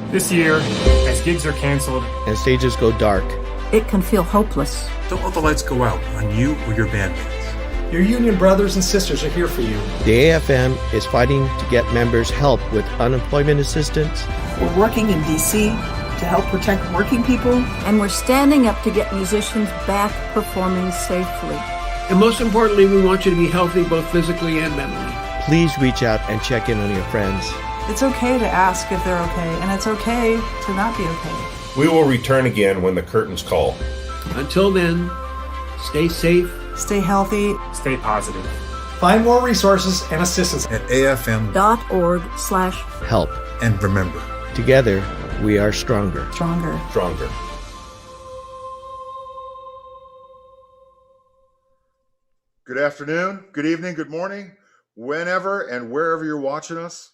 This year, as gigs are canceled and stages go dark, it can feel hopeless. Don't let the lights go out on you or your bandmates. Your union brothers and sisters are here for you. The AFM is fighting to get members help with unemployment assistance. We're working in D.C. to help protect working people. And we're standing up to get musicians back performing safely. And most importantly, we want you to be healthy both physically and mentally. Please reach out and check in on your friends. It's okay to ask if they're okay, and it's okay to not be okay. We will return again when the curtains call. Until then, stay safe, stay healthy, stay positive. Find more resources and assistance at afm.org/help. And remember, together we are stronger. Stronger. Stronger. Good afternoon, good evening, good morning, whenever and wherever you're watching us.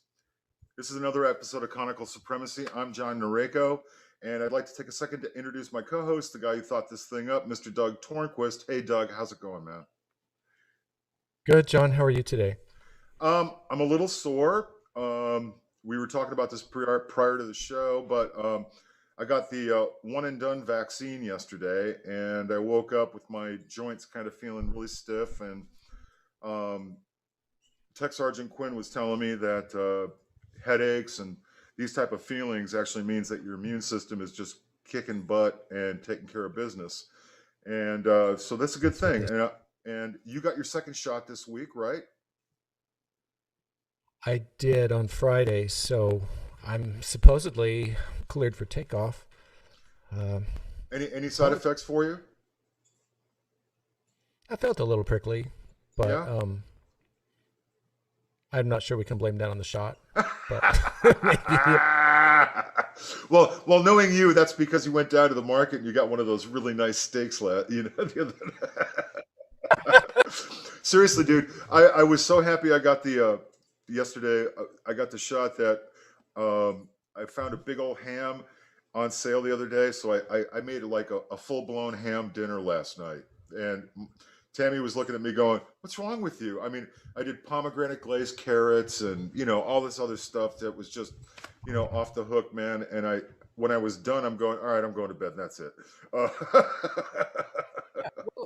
This is another episode of Conical Supremacy. I'm John Noreko, and I'd like to take a second to introduce my co-host, the guy who thought this thing up, Mr. Doug Tornquist. Hey, Doug, how's it going, man? Good, John. How are you today? I'm a little sore. We were talking about this prior to the show, but I got the one and done vaccine yesterday, and I woke up with my joints kind of feeling really stiff. And Tech Sergeant Quinn was telling me that headaches and these type of feelings actually means that your immune system is just kicking butt and taking care of business. And so that's a good thing. And you got your second shot this week, right? I did on Friday, so I'm supposedly cleared for takeoff. Any side effects for you? I felt a little prickly, but yeah. I'm not sure we can blame that on the shot. But well, knowing you, that's because you went down to the market and you got one of those really nice steaks. The other Seriously, dude, I was so happy I got the yesterday. I got the shot that I found a big old ham on sale the other day, so I made it like a full blown ham dinner last night, and Tammy was looking at me going, "What's wrong with you?" I mean, I did pomegranate glazed carrots and all this other stuff that was just off the hook, man. And when I was done, I'm going, all right, I'm going to bed, and that's it. Well,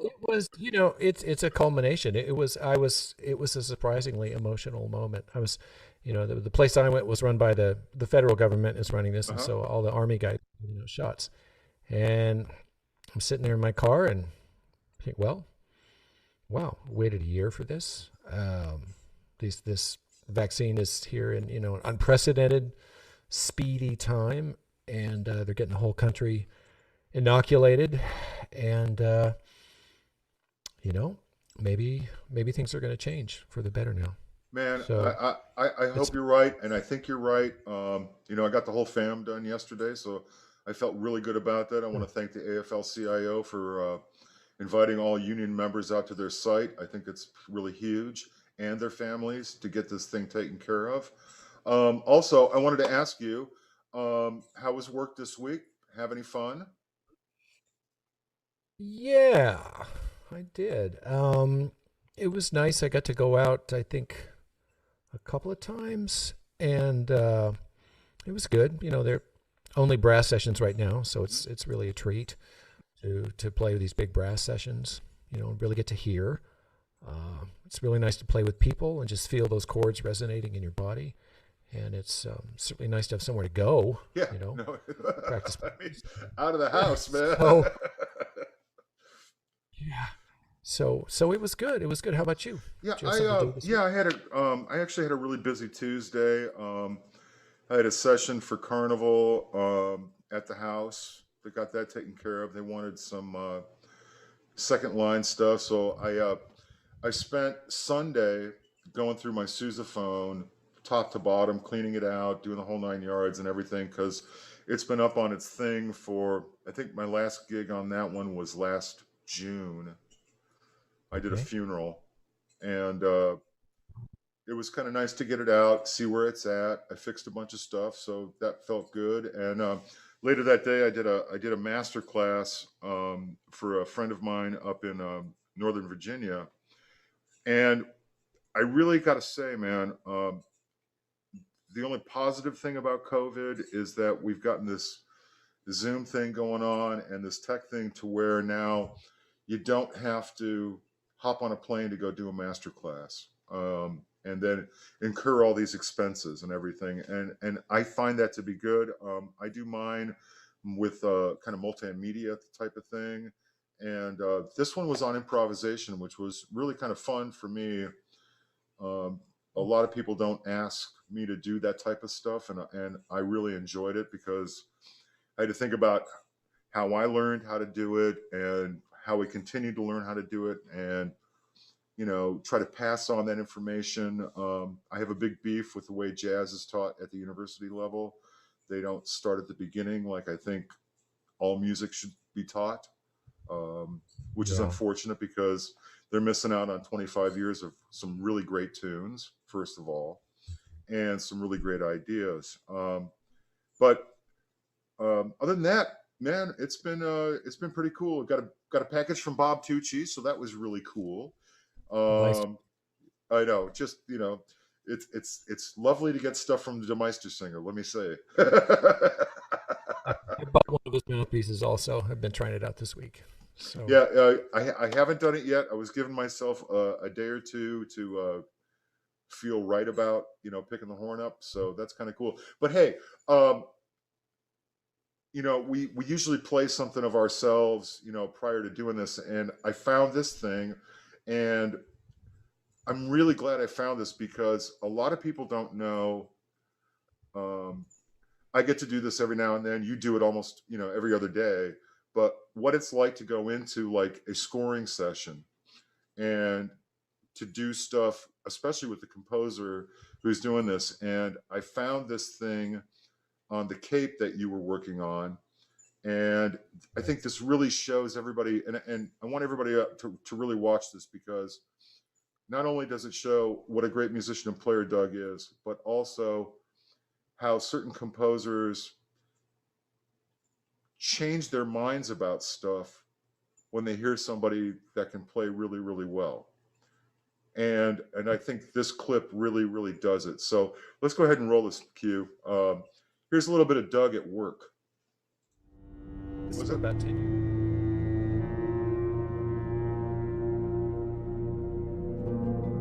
it was, it's a culmination. It was a surprisingly emotional moment. I was, the place I went was run by the federal government is running this, and so all the Army guys, shots. And I'm sitting there in my car and think, well, wow, waited a year for this. This vaccine is here in an unprecedented, speedy time, and they're getting the whole country inoculated, and maybe things are going to change for the better now. Man, So I hope you're right, and I think you're right. I got the whole fam done yesterday, so I felt really good about that. I want to thank the AFL-CIO for inviting all union members out to their site. I think it's really huge, and their families, to get this thing taken care of. Also, I wanted to ask you, how was work this week? Have any fun? yeah, I did. It was nice. I got to go out, I think, a couple of times, and it was good. They're only brass sessions right now, so it's really a treat to play with these big brass sessions. Really get to hear. It's really nice to play with people and just feel those chords resonating in your body. And it's certainly nice to have somewhere to go. Yeah, Practice. I mean, out of the house, man. Yeah. So it was good. It was good. How about you? Yeah, Did you have something to do this week? I actually had a really busy Tuesday. I had a session for Carnival at the house. They got that taken care of. They wanted some second line stuff, so I spent Sunday going through my sousaphone top to bottom, cleaning it out, doing the whole 9 yards and everything, because it's been up on its thing for, I think my last gig on that one was last June. I did a Okay. funeral, and it was kind of nice to get it out, see where it's at. I fixed a bunch of stuff, so that felt good. And later that day, I did a master class for a friend of mine up in Northern Virginia, and I really got to say, man, the only positive thing about COVID is that we've gotten this Zoom thing going on and this tech thing to where now you don't have to hop on a plane to go do a master class and then incur all these expenses and everything. And I find that to be good. I do mine with kind of multimedia type of thing. And this one was on improvisation, which was really kind of fun for me. A lot of people don't ask me to do that type of stuff, and I really enjoyed it because I had to think about how I learned how to do it and how we continue to learn how to do it, and try to pass on that information. I have a big beef with the way jazz is taught at the university level. They don't start at the beginning like I think all music should be taught, which is Yeah. unfortunate because they're missing out on 25 years of some really great tunes, first of all, and some really great ideas. But other than that, man, it's been pretty cool. Got a package from Bob Tucci, so that was really cool. Nice. I know, just it's lovely to get stuff from the Meister singer. Let me say. I bought one of his mouthpieces also. I've been trying it out this week. So Yeah, I haven't done it yet. I was giving myself a day or two to feel right about picking the horn up, so that's kind of cool. But hey, we usually play something of ourselves prior to doing this, and I found this thing, and I'm really glad I found this because a lot of people don't know. I get to do this every now and then. You do it almost every other day. But what it's like to go into like a scoring session and to do stuff, especially with the composer who's doing this. And I found this thing on the cape that you were working on. And I think this really shows everybody, and I want everybody to really watch this, because not only does it show what a great musician and player Doug is, but also how certain composers change their minds about stuff when they hear somebody that can play really, really well. And I think this clip really, really does it. So let's go ahead and roll this cue. Here's a little bit of Doug at work. This is about 10 years.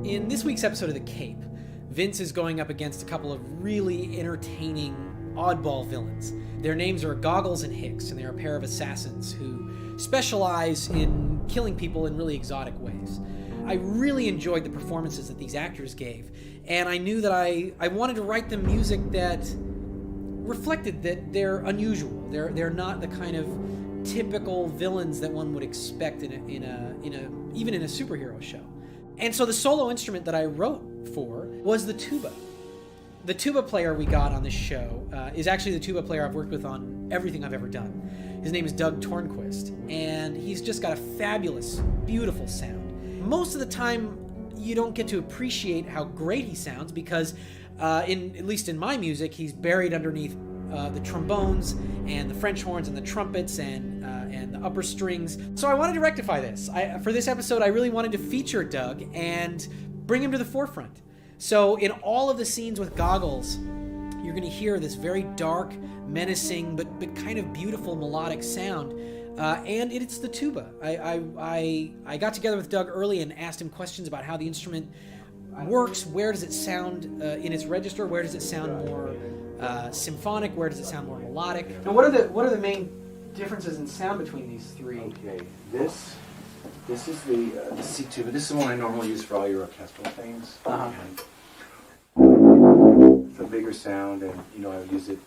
In this week's episode of The Cape, Vince is going up against a couple of really entertaining oddball villains. Their names are Goggles and Hicks, and they're a pair of assassins who specialize in killing people in really exotic ways. I really enjoyed the performances that these actors gave, and I knew that I wanted to write them music that reflected that they're unusual. They're not the kind of typical villains that one would expect even in a superhero show. And so the solo instrument that I wrote for was the tuba. The tuba player we got on this show is actually the tuba player I've worked with on everything I've ever done. His name is Doug Tornquist, and he's just got a fabulous, beautiful sound. Most of the time, you don't get to appreciate how great he sounds because, at least in my music, he's buried underneath the trombones and the French horns and the trumpets and the upper strings. So I wanted to rectify this. For this episode, I really wanted to feature Doug and bring him to the forefront. So in all of the scenes with Goggles, you're going to hear this very dark, menacing, but kind of beautiful melodic sound. And it's the tuba. I got together with Doug early and asked him questions about how the instrument works. Where does it sound in its register? Where does it sound more symphonic? Where does it sound more melodic? And what are the main differences in sound between these three? Okay, this is the C tuba. This is the one I normally use for all your orchestral things. Uh-huh. And it's a bigger sound, and I would use it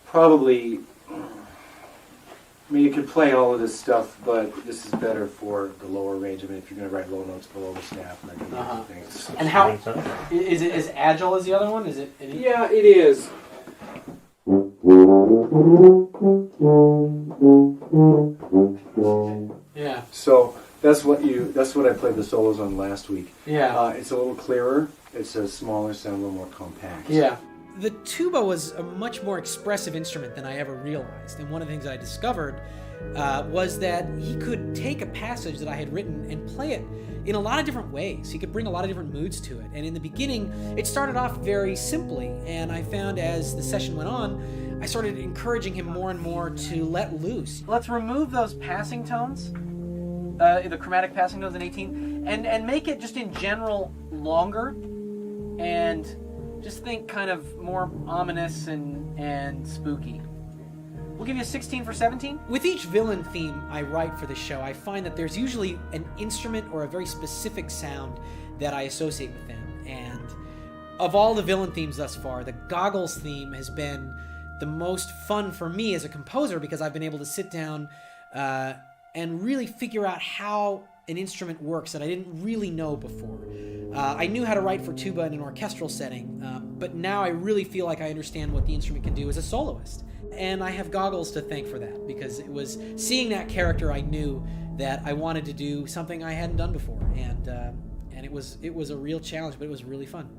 probably. I mean, you could play all of this stuff, but this is better for the lower range. I mean, if you're going to write low notes below the staff, and things. And how is it as agile as the other one? Is it? Yeah, it is. Yeah. So that's what I played the solos on last week. Yeah. It's a little clearer. It's a smaller sound, a little more compact. Yeah. The tuba was a much more expressive instrument than I ever realized, and one of the things that I discovered was that he could take a passage that I had written and play it in a lot of different ways. He could bring a lot of different moods to it, and in the beginning, it started off very simply, and I found as the session went on, I started encouraging him more and more to let loose. Let's remove those passing tones, the chromatic passing tones in 18, and make it just in general longer, and just think kind of more ominous and spooky. We'll give you a 16 for 17. With each villain theme I write for the show, I find that there's usually an instrument or a very specific sound that I associate with them. And of all the villain themes thus far, the Goggles theme has been the most fun for me as a composer because I've been able to sit down and really figure out how an instrument works that I didn't really know before. I knew how to write for tuba in an orchestral setting, but now I really feel like I understand what the instrument can do as a soloist. And I have Goggles to thank for that, because it was seeing that character I knew that I wanted to do something I hadn't done before, and it was a real challenge, but it was really fun.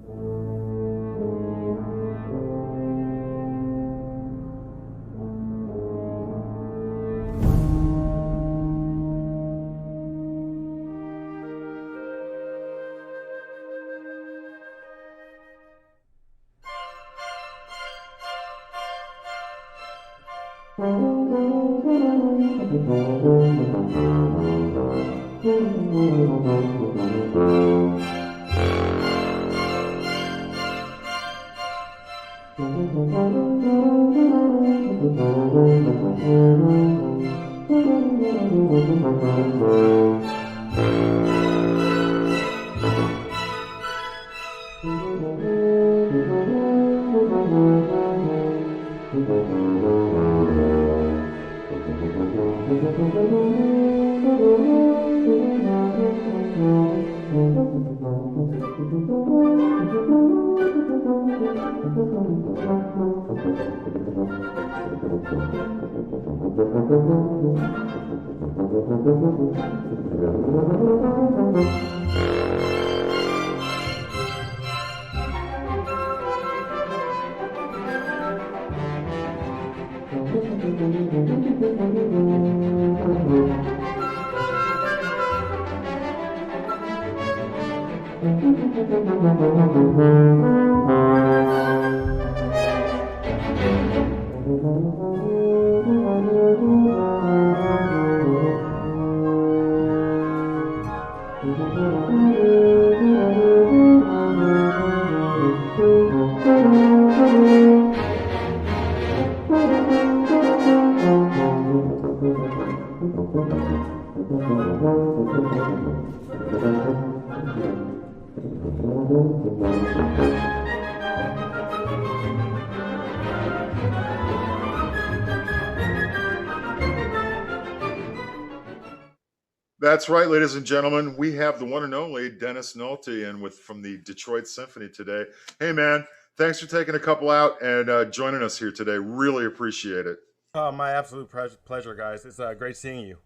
That's right, ladies and gentlemen. We have the one and only Dennis Nulty in with from the Detroit Symphony today. Hey, man, thanks for taking a couple out and joining us here today. Really appreciate it. Oh, my absolute pleasure, guys. It's great seeing you.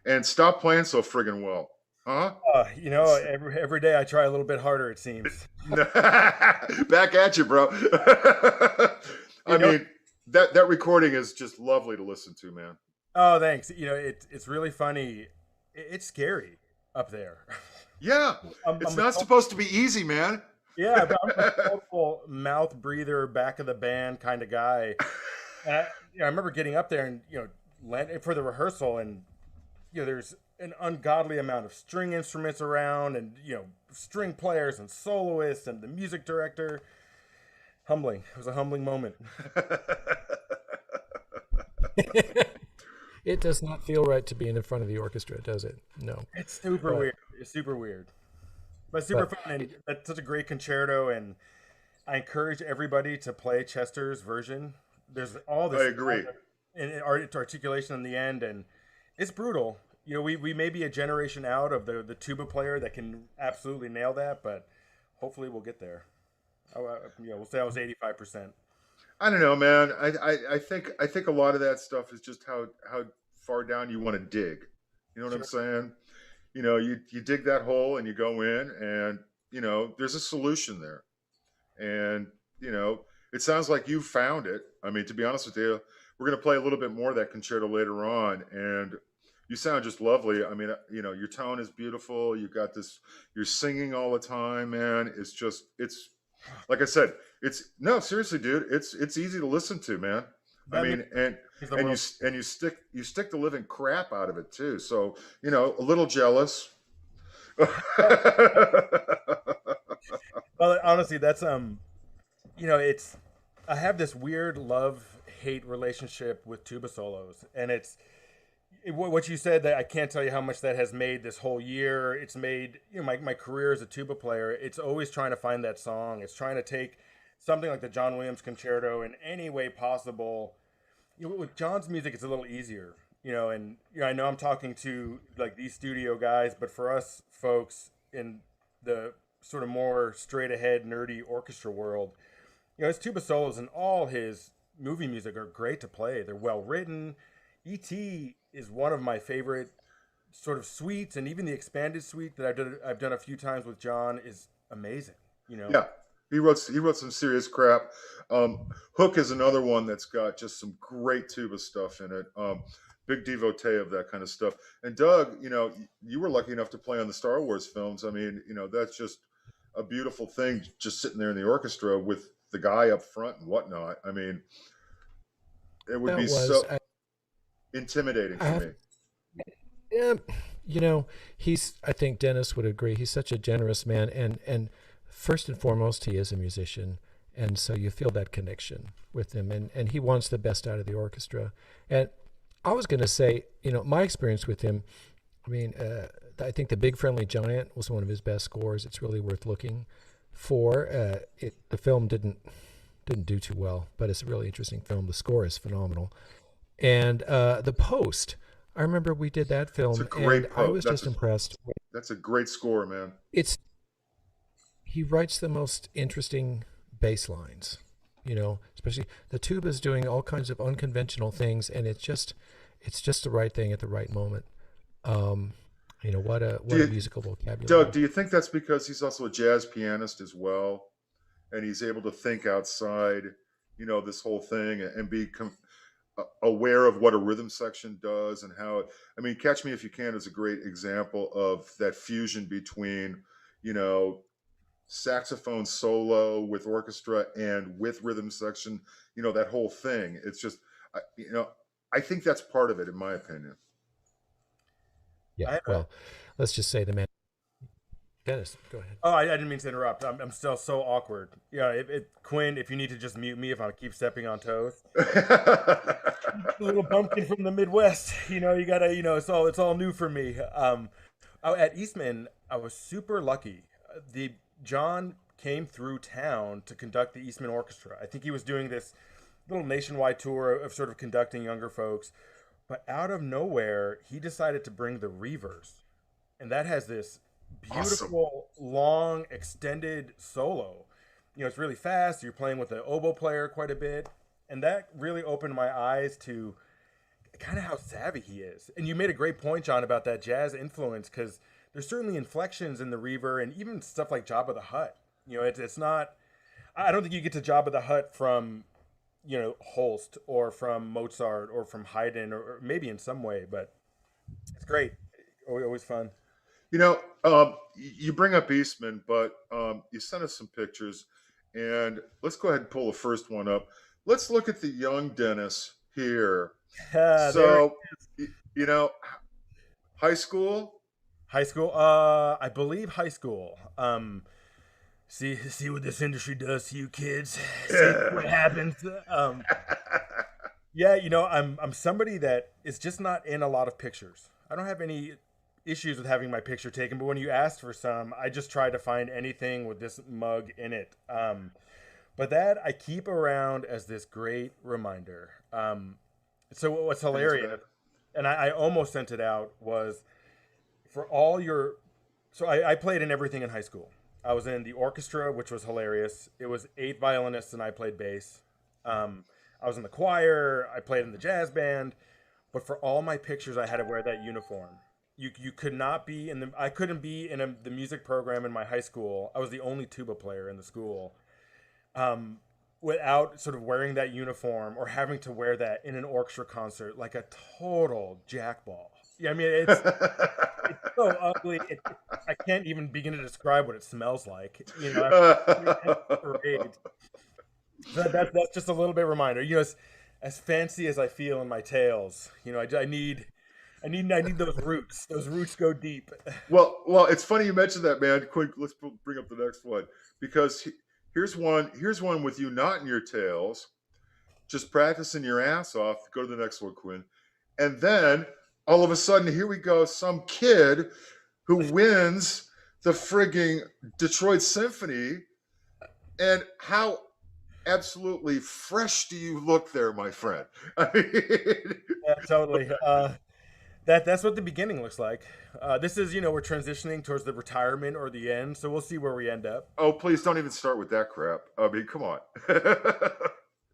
And stop playing so friggin' well, huh? You know, every day I try a little bit harder, it seems. Back at you, bro. I mean, that recording is just lovely to listen to, man. Oh, thanks. You know, it's really funny. It's scary up there. Yeah, it's not supposed to be easy, man. Yeah, but I'm a total mouth breather, back of the band kind of guy. And I remember getting up there and, for the rehearsal, and, there's an ungodly amount of string instruments around and, string players and soloists and the music director. Humbling. It was a humbling moment. It does not feel right to be in the front of the orchestra, does it? No. It's super weird. It's super weird. But super fun. And that's such a great concerto. And I encourage everybody to play Chester's version. There's all this. I agree. And articulation in the end. And it's brutal. We may be a generation out of the tuba player that can absolutely nail that. But hopefully we'll get there. We'll say I was 85%. I don't know, man. I think a lot of that stuff is just how far down you want to dig. You know what I'm saying? You dig that hole and you go in, and there's a solution there. And it sounds like you found it. I mean, to be honest with you, we're gonna play a little bit more of that concerto later on, and you sound just lovely. I mean, your tone is beautiful. You got this. You're singing all the time, man. It's like I said. Seriously, dude. It's easy to listen to, man. I mean, and you stick the living crap out of it too. So a little jealous. Well, honestly, that's it's I have this weird love-hate relationship with tuba solos, and what you said, that I can't tell you how much that has made this whole year. It's made my career as a tuba player. It's always trying to find that song. It's trying to take something like the John Williams concerto in any way possible. With John's music, it's a little easier, and I know I'm talking to like these studio guys, but for us folks in the sort of more straight ahead nerdy orchestra world, his tuba solos and all his movie music are great to play. They're well written. E.T. is one of my favorite sort of suites, and even the expanded suite that I've done a few times with John is amazing. Yeah. He wrote some serious crap. Hook is another one that's got just some great tuba stuff in it. Big devotee of that kind of stuff. And Doug, you were lucky enough to play on the Star Wars films. I mean, that's just a beautiful thing, just sitting there in the orchestra with the guy up front and whatnot. I mean, it would be so intimidating for me. Yeah, I think Dennis would agree. He's such a generous man, and first and foremost, he is a musician, and so you feel that connection with him, and he wants the best out of the orchestra. And I was going to say, my experience with him, I mean, I think The Big Friendly Giant was one of his best scores. It's really worth looking for. The film didn't do too well, but it's a really interesting film. The score is phenomenal. And The Post, I remember we did that film, and I was just impressed. That's a great score, man. He writes the most interesting bass lines. especially the tuba is doing all kinds of unconventional things, and it's just the right thing at the right moment. What a musical vocabulary. Doug, do you think that's because he's also a jazz pianist as well, and he's able to think outside, this whole thing and be aware of what a rhythm section does and how Catch Me If You Can is a great example of that fusion between, saxophone solo with orchestra and with rhythm section, that whole thing. It's just, I think that's part of it, in my opinion. Yeah. Well, let's just say the man. Dennis, go ahead. Oh, I didn't mean to interrupt. I'm still so awkward. Quinn, if you need to just mute me if I keep stepping on toes. A little bumpkin from the Midwest. You gotta, it's all new for me. At Eastman, I was super lucky. John came through town to conduct the Eastman Orchestra. I think he was doing this little nationwide tour of sort of conducting younger folks. But out of nowhere, he decided to bring the Reavers. And that has this beautiful, long, extended solo. It's really fast. You're playing with the oboe player quite a bit. And that really opened my eyes to kind of how savvy he is. And you made a great point, John, about that jazz influence, because there's certainly inflections in the Reaver and even stuff like Jabba the Hutt. It's not, I don't think you get to Jabba the Hutt from, Holst or from Mozart or from Haydn or maybe in some way, but it's great. Always fun. You bring up Eastman, but you sent us some pictures, and let's go ahead and pull the first one up. Let's look at the young Dennis here. So, high school? High school? I believe high school. See what this industry does to you kids. See what happens. I'm somebody that is just not in a lot of pictures. I don't have any issues with having my picture taken, but when you asked for some, I just tried to find anything with this mug in it. But that I keep around as this great reminder. So what's hilarious, and I almost sent it out, was for all your... So I played in everything in high school. I was in the orchestra, which was hilarious. It was 8 violinists and I played bass. I was in the choir. I played in the jazz band. But for all my pictures, I had to wear that uniform. You could not be in the... I couldn't be in the music program in my high school. I was the only tuba player in the school. Without sort of wearing that uniform or having to wear that in an orchestra concert, like a total jackball. Yeah, it's so ugly. I can't even begin to describe what it smells like. That's just a little bit reminder. As fancy as I feel in my tails, I need those roots. Those roots go deep. Well, it's funny you mentioned that, man. Quick, let's bring up the next one, because here's one with you not in your tails, just practicing your ass off. Go to the next one, Quinn. And then all of a sudden, here we go, some kid who wins the frigging Detroit Symphony. And how absolutely fresh do you look there, my friend? Yeah, totally. That's what the beginning looks like. This is, we're transitioning towards the retirement or the end, so we'll see where we end up. Oh, please don't even start with that crap. Come on.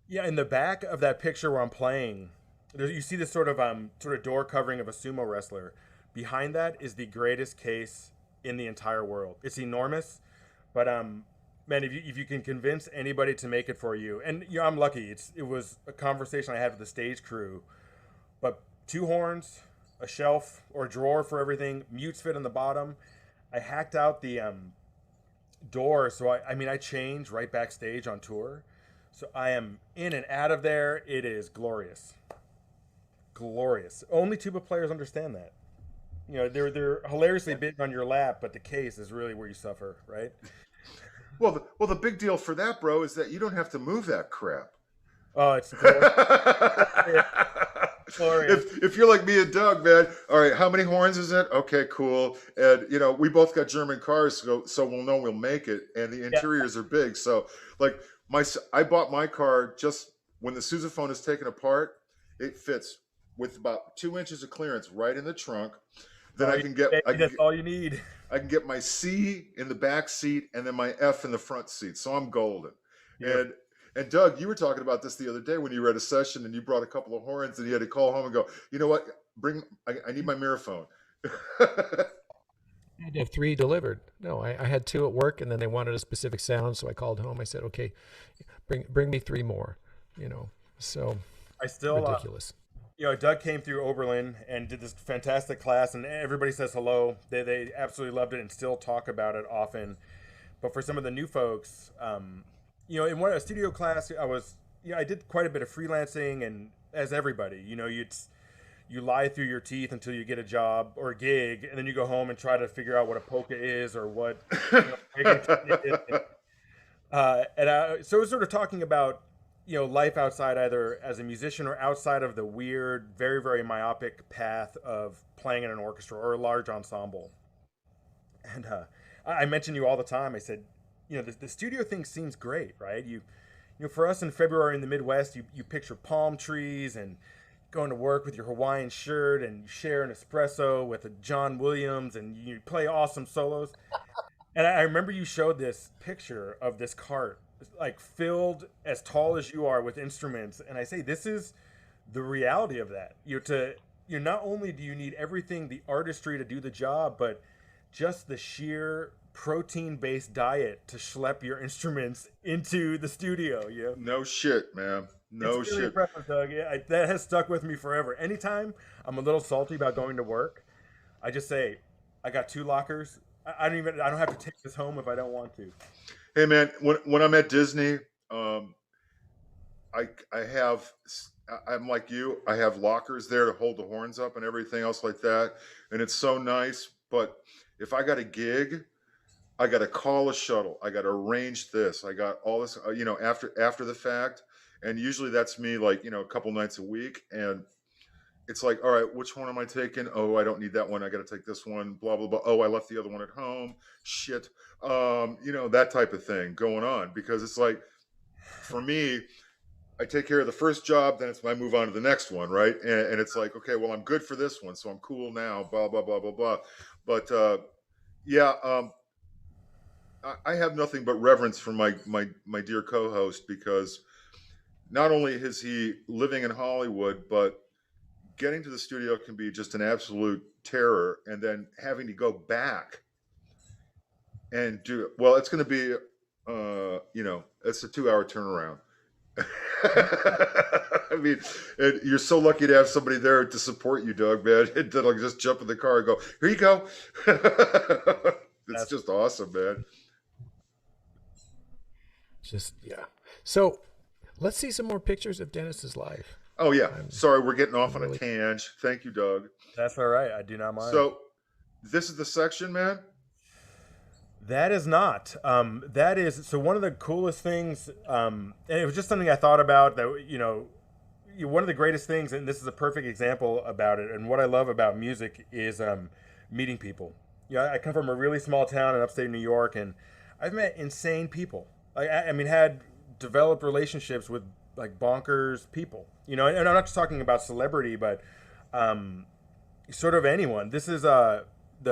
Yeah, in the back of that picture where I'm playing, you see this sort of door covering of a sumo wrestler. Behind that is the greatest case in the entire world. It's enormous, but man, if you can convince anybody to make it for you, and I'm lucky. It was a conversation I had with the stage crew, but 2 horns, a shelf or a drawer for everything, mutes fit on the bottom. I hacked out the door, so I change right backstage on tour, so I am in and out of there. It is glorious. Only tuba players understand that. They're hilariously big on your lap, but the case is really where you suffer, right? Well, the big deal for that, bro, is that you don't have to move that crap. Oh, it's glorious. If you're like me and Doug, man, all right, how many horns is it? Okay, cool. And we both got German cars, so we'll know we'll make it. And the interiors are big, so like I bought my car just when the sousaphone is taken apart. It fits with about 2 inches of clearance right in the trunk. Then that's all you need. I can get my C in the back seat and then my F in the front seat. So I'm golden. Yeah. And Doug, you were talking about this the other day when you were at a session and you brought a couple of horns and you had to call home and go, you know what? I need my mirrophone. I had to have 3 delivered. No, I had 2 at work, and then they wanted a specific sound, so I called home. I said, okay, bring me 3 more, so I still ridiculous. Doug came through Oberlin and did this fantastic class, and everybody says hello. They absolutely loved it and still talk about it often. But for some of the new folks, in a studio class, I did quite a bit of freelancing, and as everybody, you lie through your teeth until you get a job or a gig, and then you go home and try to figure out what a polka is or what. So we're sort of talking about life outside, either as a musician or outside of the weird, very, very myopic path of playing in an orchestra or a large ensemble. And I mention you all the time. I said, the studio thing seems great, right? For us in February in the Midwest, you picture palm trees and going to work with your Hawaiian shirt and you share an espresso with a John Williams and you play awesome solos. And I remember you showed this picture of this cart, like filled as tall as you are with instruments. And I say, this is the reality of that. Not only do you need everything, the artistry to do the job, but just the sheer protein-based diet to schlep your instruments into the studio. No shit, man. No it's really shit. Impressive, Doug. That has stuck with me forever. Anytime I'm a little salty about going to work, I just say, I got 2 lockers. I don't have to take this home if I don't want to. Hey man, when I'm at Disney, I'm like you. I have lockers there to hold the horns up and everything else like that, and it's so nice. But if I got a gig, I got to call a shuttle. I got to arrange this. I got all this, after the fact. And usually that's me, like, a couple nights a week. And it's like, all right, which one am I taking? Oh, I don't need that one. I got to take this one, blah, blah, blah. Oh, I left the other one at home. Shit. That type of thing going on. Because it's like, for me, I take care of the first job, then I move on to the next one, right? And it's like, okay, well, I'm good for this one, so I'm cool now, blah, blah, blah, blah, blah. But, I have nothing but reverence for my dear co-host, because not only is he living in Hollywood, but getting to the studio can be just an absolute terror. And then having to go back and do it. Well, it's going to be, it's a 2-hour turnaround. I mean, you're so lucky to have somebody there to support you, Doug, man. That'll just jump in the car and go, here you go. It's just awesome, man. So let's see some more pictures of Dennis's life. Oh yeah, sorry, we're getting off on a tangent. Thank you, Doug. That's all right. I do not mind. So this is the section, man. That is not. That is so one of the coolest things. And it was just something I thought about. That one of the greatest things, and this is a perfect example about it. And what I love about music is meeting people. I come from a really small town in upstate New York, and I've met insane people. Had developed relationships with like bonkers people, and I'm not just talking about celebrity, but sort of anyone. This is the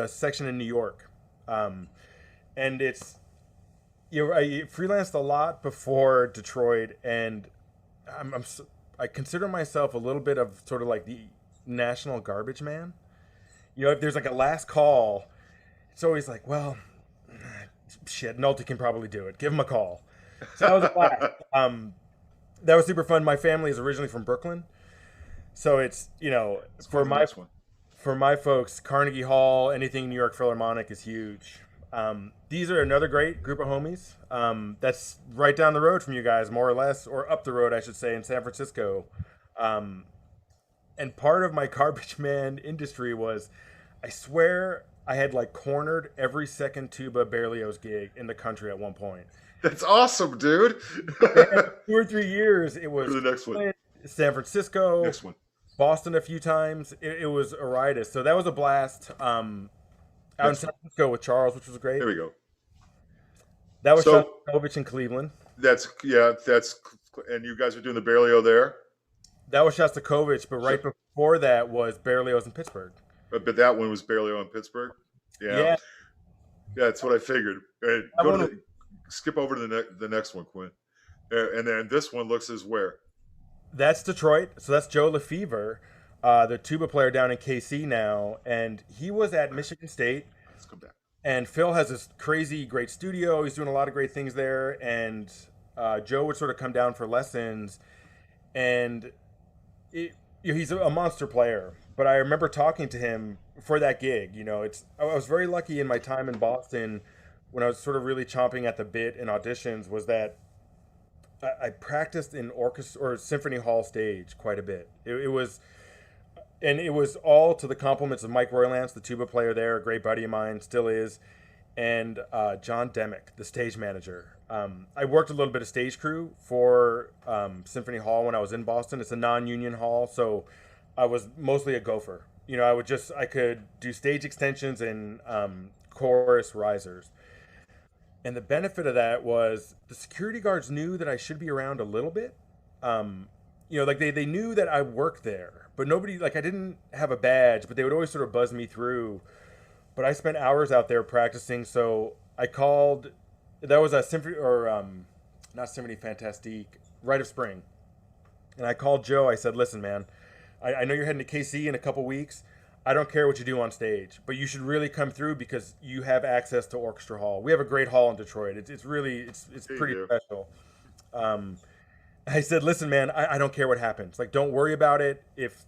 section in New York, and it's I freelanced a lot before Detroit, and I consider myself a little bit of sort of like the national garbage man. If there's like a last call, it's always like, well, shit, Nulty can probably do it. Give him a call. So that was a blast. That was super fun. My family is originally from Brooklyn, so it's for my folks, Carnegie Hall, anything New York Philharmonic is huge. These are another great group of homies. That's right down the road from you guys, more or less, or up the road, I should say, in San Francisco. And part of my garbage man industry was, I swear, I had like cornered every second tuba Berlioz gig in the country at one point. That's awesome, dude. 2 or 3 years, it was the next one. San Francisco, next one. Boston a few times. It was a riot. So that was a blast. Out in San Francisco with Charles, which was great. There we go. That was Shostakovich in Cleveland. And you guys are doing the Berlioz there? That was Shostakovich, but right before that was Berlioz in Pittsburgh. But that one was Berlioz in Pittsburgh? Yeah, that's what I figured. Skip over to the next one, Quinn. And then this one looks as where? That's Detroit. So that's Joe Lefevre, the tuba player down in KC now, and he was at Michigan State. Let's come back. And Phil has this crazy great studio. He's doing a lot of great things there, and Joe would sort of come down for lessons, and he's a monster player. But I remember talking to him for that gig. I was very lucky in my time in Boston when I was sort of really chomping at the bit in auditions, was that I practiced in orchestra or symphony hall stage quite a bit. It was all to the compliments of Mike Roylance, the tuba player there, a great buddy of mine, still is, and John Demick, the stage manager. I worked a little bit of stage crew for Symphony Hall when I was in Boston. It's a non-union hall, so I was mostly a gopher. I could do stage extensions and chorus risers. And the benefit of that was the security guards knew that I should be around a little bit. They knew that I worked there, but nobody, I didn't have a badge, but they would always sort of buzz me through. But I spent hours out there practicing, so I called, that was a symphony, or not Symphony Fantastique, Rite of Spring. And I called Joe, I said, listen, man, I know you're heading to KC in a couple weeks. I don't care what you do on stage, but you should really come through because you have access to Orchestra Hall. We have a great hall in Detroit. It's pretty special. I said, listen, man, I don't care what happens. Don't worry about it. If,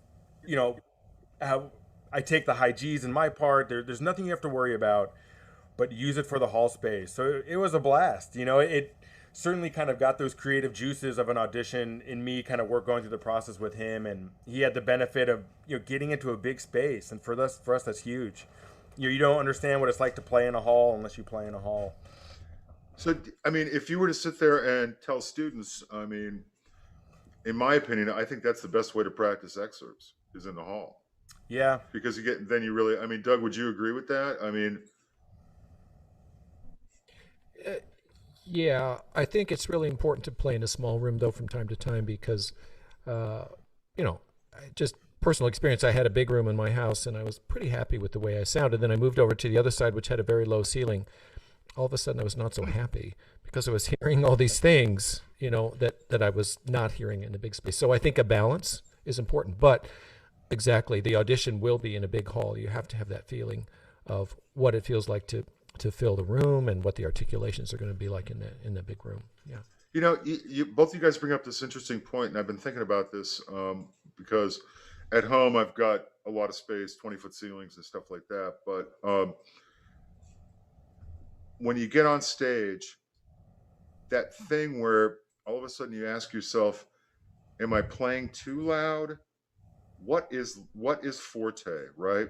I take the high G's in my part, there's nothing you have to worry about, but use it for the hall space. So it was a blast. It certainly kind of got those creative juices of an audition in me, kind of going through the process with him. And he had the benefit of, getting into a big space. And for us, that's huge. You don't understand what it's like to play in a hall unless you play in a hall. So, if you were to sit there and tell students, in my opinion, I think that's the best way to practice excerpts is in the hall. Yeah. Because you really, Doug, would you agree with that? Yeah, I think it's really important to play in a small room, though, from time to time because, just personal experience. I had a big room in my house, and I was pretty happy with the way I sounded. Then I moved over to the other side, which had a very low ceiling. All of a sudden, I was not so happy because I was hearing all these things, that I was not hearing in the big space. So I think a balance is important. But exactly, the audition will be in a big hall. You have to have that feeling of what it feels like to fill the room and what the articulations are going to be like in the big room. Yeah. You both of you guys bring up this interesting point, and I've been thinking about this because at home I've got a lot of space, 20-foot ceilings and stuff like that. But when you get on stage, that thing where all of a sudden you ask yourself, am I playing too loud? What is forte, right?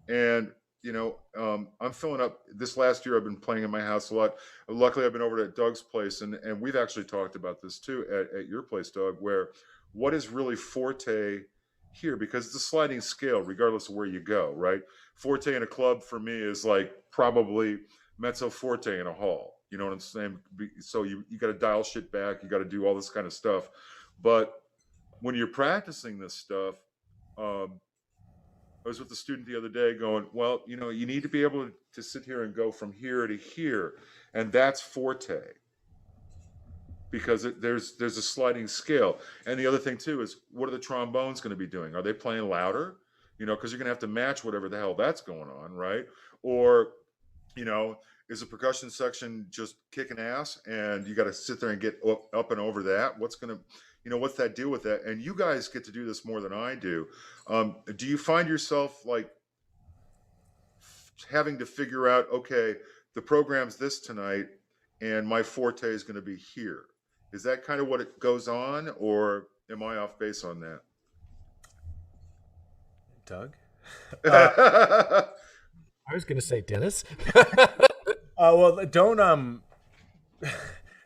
And I'm filling up. This last year I've been playing in my house a lot. Luckily I've been over at Doug's place, and we've actually talked about this too at your place, Doug, where what is really forte here, because it's a sliding scale regardless of where you go, right? Forte in a club for me is like probably mezzo forte in a hall. You know what I'm saying? So you got to dial shit back. You got to do all this kind of stuff. But when you're practicing this stuff, I was with a student the other day going, well, you need to be able to sit here and go from here to here. And that's forte. Because there's a sliding scale. And the other thing too is, what are the trombones going to be doing? Are they playing louder? Because you're going to have to match whatever the hell that's going on, right? Or, is the percussion section just kicking ass and you got to sit there and get up and over that? What's that deal with that? And you guys get to do this more than I do. Do you find yourself like having to figure out, okay, the program's this tonight and my forte is going to be here? Is that kind of what it goes on, or am I off base on that? Doug? I was going to say Dennis. Well, don't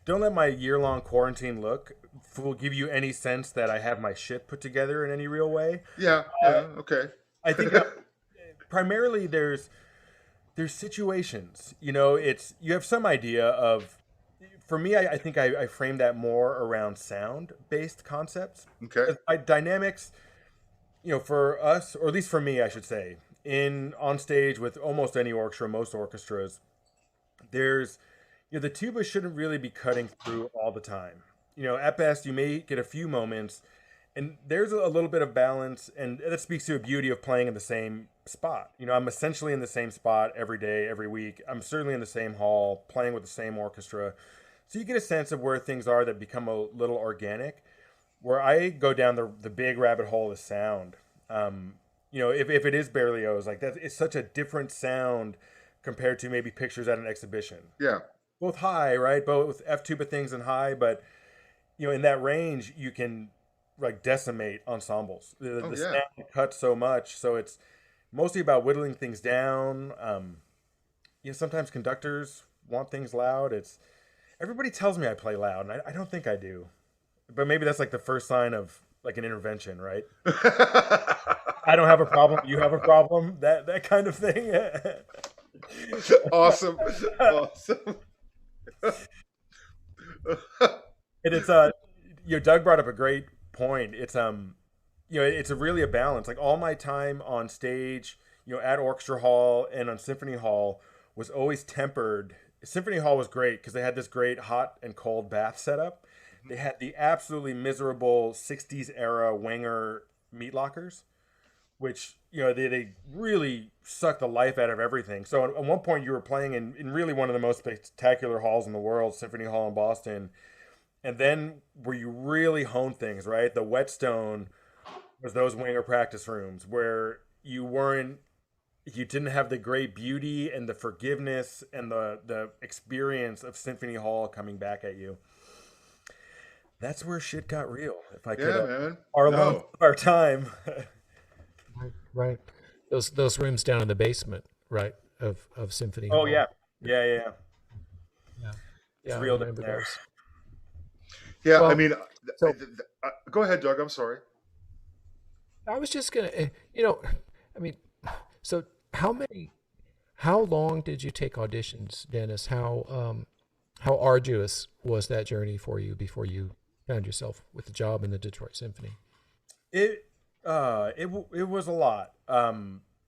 let my year-long quarantine look will give you any sense that I have my shit put together in any real way. Yeah, okay. I think primarily there's situations. You have some idea of. For me, I think I frame that more around sound-based concepts. Okay. Dynamics, for us, or at least for me, I should say, on stage with almost any orchestra, most orchestras, there's, the tuba shouldn't really be cutting through all the time. At best you may get a few moments, and there's a little bit of balance, and that speaks to a beauty of playing in the same spot. I'm essentially in the same spot every day, every week. I'm certainly in the same hall, playing with the same orchestra. So you get a sense of where things are that become a little organic. Where I go down the big rabbit hole is sound. If it is Berlioz, like that, it's such a different sound compared to maybe pictures at an exhibition. Yeah. Both high, right? Both F tuba things and high, but in that range you can like decimate ensembles. The sound cuts so much, so it's mostly about whittling things down. Sometimes conductors want things loud. Everybody tells me I play loud, and I don't think I do. But maybe that's like the first sign of like an intervention, right? I don't have a problem. You have a problem. That kind of thing. Awesome. And it's Doug brought up a great point. It's it's really a balance. Like all my time on stage, at Orchestra Hall and on Symphony Hall was always tempered. Symphony Hall was great because they had this great hot and cold bath setup. They had the absolutely miserable 60s era Wenger meat lockers, which, they really sucked the life out of everything. So at one point you were playing in really one of the most spectacular halls in the world, Symphony Hall in Boston. And then where you really honed things, right? The Whetstone was those Wenger practice rooms where you didn't have the great beauty and the forgiveness and the experience of Symphony Hall coming back at you. That's where shit got real. If I could, our time. Right. Those rooms down in the basement, right, of Symphony Hall. Oh yeah. It's real down there. Those. Yeah, well, I mean, go ahead, Doug. I'm sorry. I was just gonna, so how long did you take auditions, Dennis? How arduous was that journey for you before you found yourself with a job in the Detroit Symphony? It was a lot.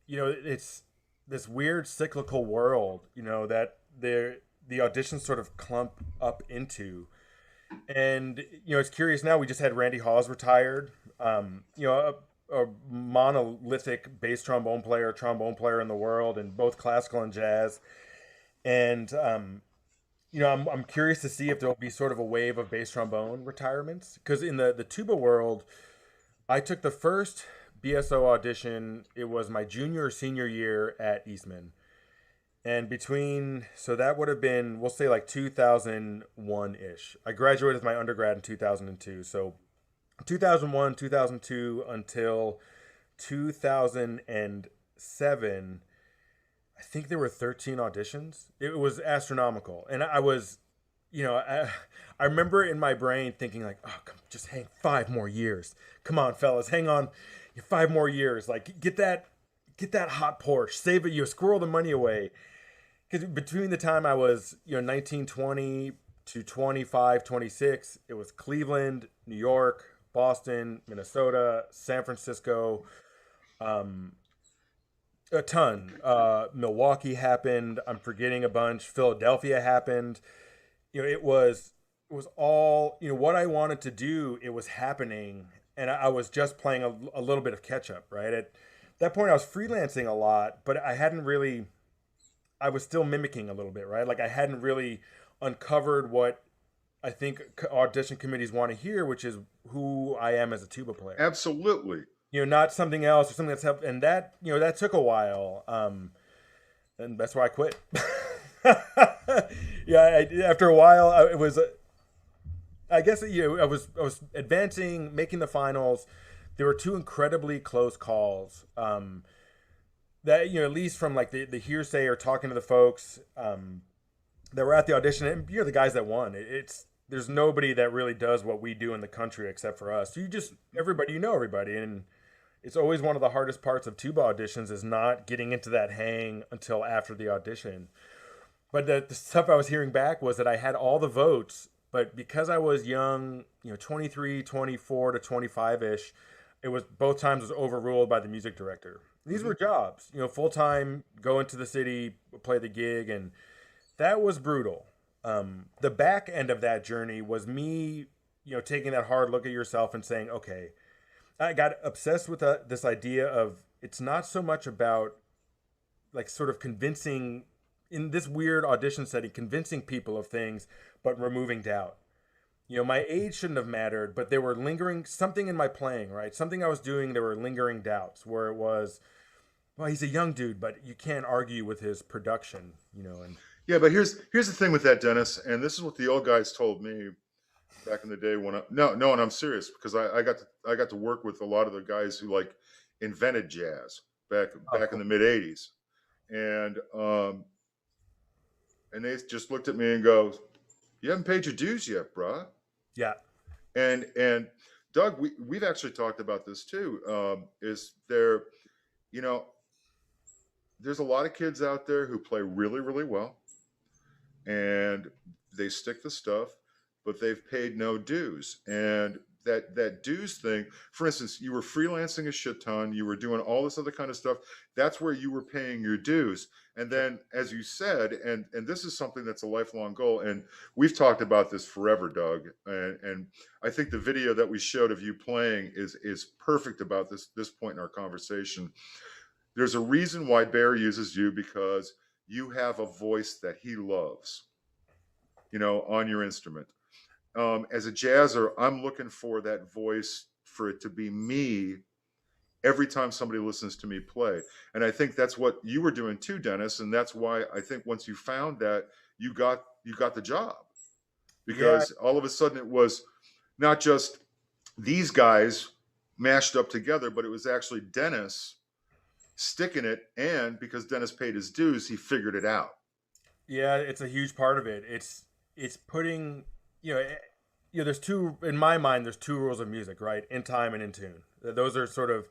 It's this weird cyclical world, that the auditions sort of clump up into. And, it's curious now, we just had Randy Hawes retired, a monolithic bass trombone player in the world, and both classical and jazz. And, I'm curious to see if there'll be sort of a wave of bass trombone retirements. Because in the tuba world, I took the first BSO audition. It was my junior or senior year at Eastman. And so that would have been, we'll say like 2001-ish. I graduated with my undergrad in 2002. So 2001, 2002 until 2007, I think there were 13 auditions. It was astronomical. And I was, I remember in my brain thinking like, oh, just hang 5 more years. Come on, fellas, hang on 5 more years. Like get that hot Porsche, save it, squirrel the money away. Because between the time I was, 19, 20 to 25, 26, it was Cleveland, New York, Boston, Minnesota, San Francisco, a ton. Milwaukee happened. I'm forgetting a bunch. Philadelphia happened. It was all, what I wanted to do, it was happening. And I was just playing a little bit of catch up, right? At that point, I was freelancing a lot, but I was still mimicking a little bit, right? Like I hadn't really uncovered what I think audition committees want to hear, which is who I am as a tuba player. Absolutely. Not something else or something that's helped. And that, that took a while. And that's why I quit. After a while, I was advancing, making the finals. There were 2 incredibly close calls. That, at least from like the hearsay or talking to the folks that were at the audition, and the guys that won. There's nobody that really does what we do in the country except for us. Everybody, everybody. And it's always one of the hardest parts of tuba auditions is not getting into that hang until after the audition. But the stuff I was hearing back was that I had all the votes, but because I was young, 23, 24 to 25-ish, it was both times was overruled by the music director. These were jobs, full time, go into the city, play the gig, and that was brutal. The back end of that journey was me taking that hard look at yourself and saying, okay, I got obsessed with this idea of it's not so much about like sort of convincing in this weird audition setting, convincing people of things, but removing doubt. My age shouldn't have mattered, but there were lingering something in my playing, right? Something I was doing, there were lingering doubts where it was, well, he's a young dude, but you can't argue with his production, and yeah, but here's the thing with that, Dennis, and this is what the old guys told me back in the day when and I'm serious because I got to work with a lot of the guys who like invented jazz back in the mid '80s, and they just looked at me and go, "You haven't paid your dues yet, bruh." Yeah. And Doug, we've actually talked about this too. Is there, there's a lot of kids out there who play really, really well, and they stick to stuff, but they've paid no dues. And that dues thing, for instance, you were freelancing a shit ton, you were doing all this other kind of stuff. That's where you were paying your dues. And then, as you said, and this is something that's a lifelong goal, and we've talked about this forever, Doug. And I think the video that we showed of you playing is perfect about this point in our conversation. There's a reason why Bear uses you, because you have a voice that he loves, on your instrument. As a jazzer, I'm looking for that voice, for it to be me every time somebody listens to me play. And I think that's what you were doing too, Dennis. And that's why I think once you found that, you got the job, because all of a sudden it was not just these guys mashed up together, but it was actually Dennis sticking it. And because Dennis paid his dues, he figured it out. Yeah, it's a huge part of it. It's putting, there's in my mind, there's two rules of music, right? In time and in tune. Those are sort of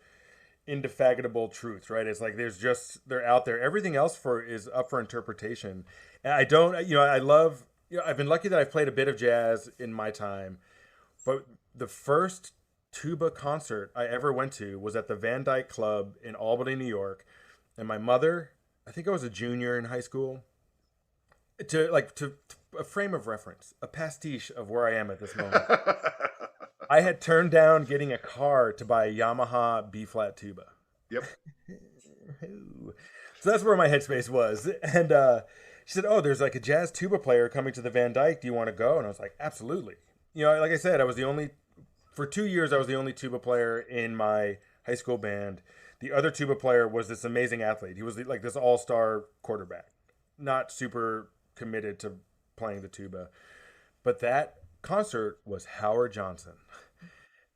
indefatigable truths, right? It's like they're out there. Everything else is up for interpretation. And I don't, I love, I've been lucky that I've played a bit of jazz in my time, but the first tuba concert I ever went to was at the Van Dyke Club in Albany, New York. And my mother, I think I was a junior in high school, to a frame of reference, a pastiche of where I am at this moment. I had turned down getting a car to buy a Yamaha B-flat tuba. Yep. So that's where my headspace was. And she said, "Oh, there's like a jazz tuba player coming to the Van Dyke. Do you want to go?" And I was like, "Absolutely." Like I said, for 2 years, I was the only tuba player in my high school band. The other tuba player was this amazing athlete. He was like this all-star quarterback, not super committed to playing the tuba. But that concert was Howard Johnson.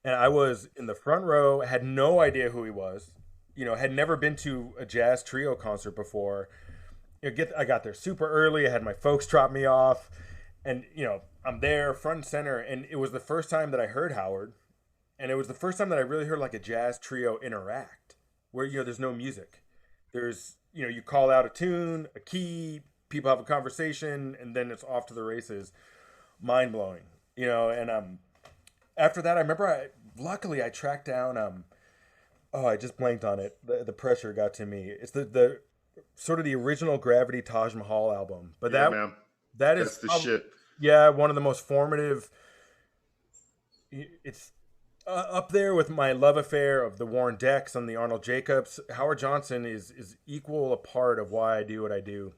And I was in the front row, had no idea who he was, had never been to a jazz trio concert before. I got there super early. I had my folks drop me off, and I'm there front and center. And it was the first time that I heard Howard, and it was the first time that I really heard like a jazz trio interact, where there's no music. There's you call out a tune, a key, people have a conversation, and then it's off to the races. Mind blowing, And after that, I remember luckily I tracked down. I just blanked on it. The pressure got to me. It's the sort of the original Gravity Taj Mahal album. But that's the shit. Yeah, one of the most formative. It's up there with my love affair of the Warren Decks and the Arnold Jacobs. Howard Johnson is equal a part of why I do what I do.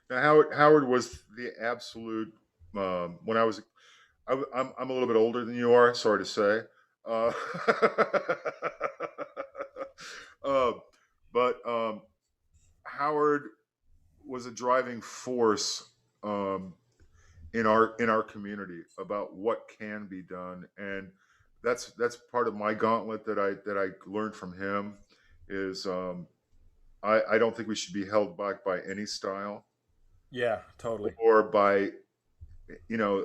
Now, Howard was the absolute. When I'm a little bit older than you are. Sorry to say. But Howard was a driving force in our community about what can be done, and that's part of my gauntlet that I learned from him. Is I don't think we should be held back by any style. Yeah, totally. Or by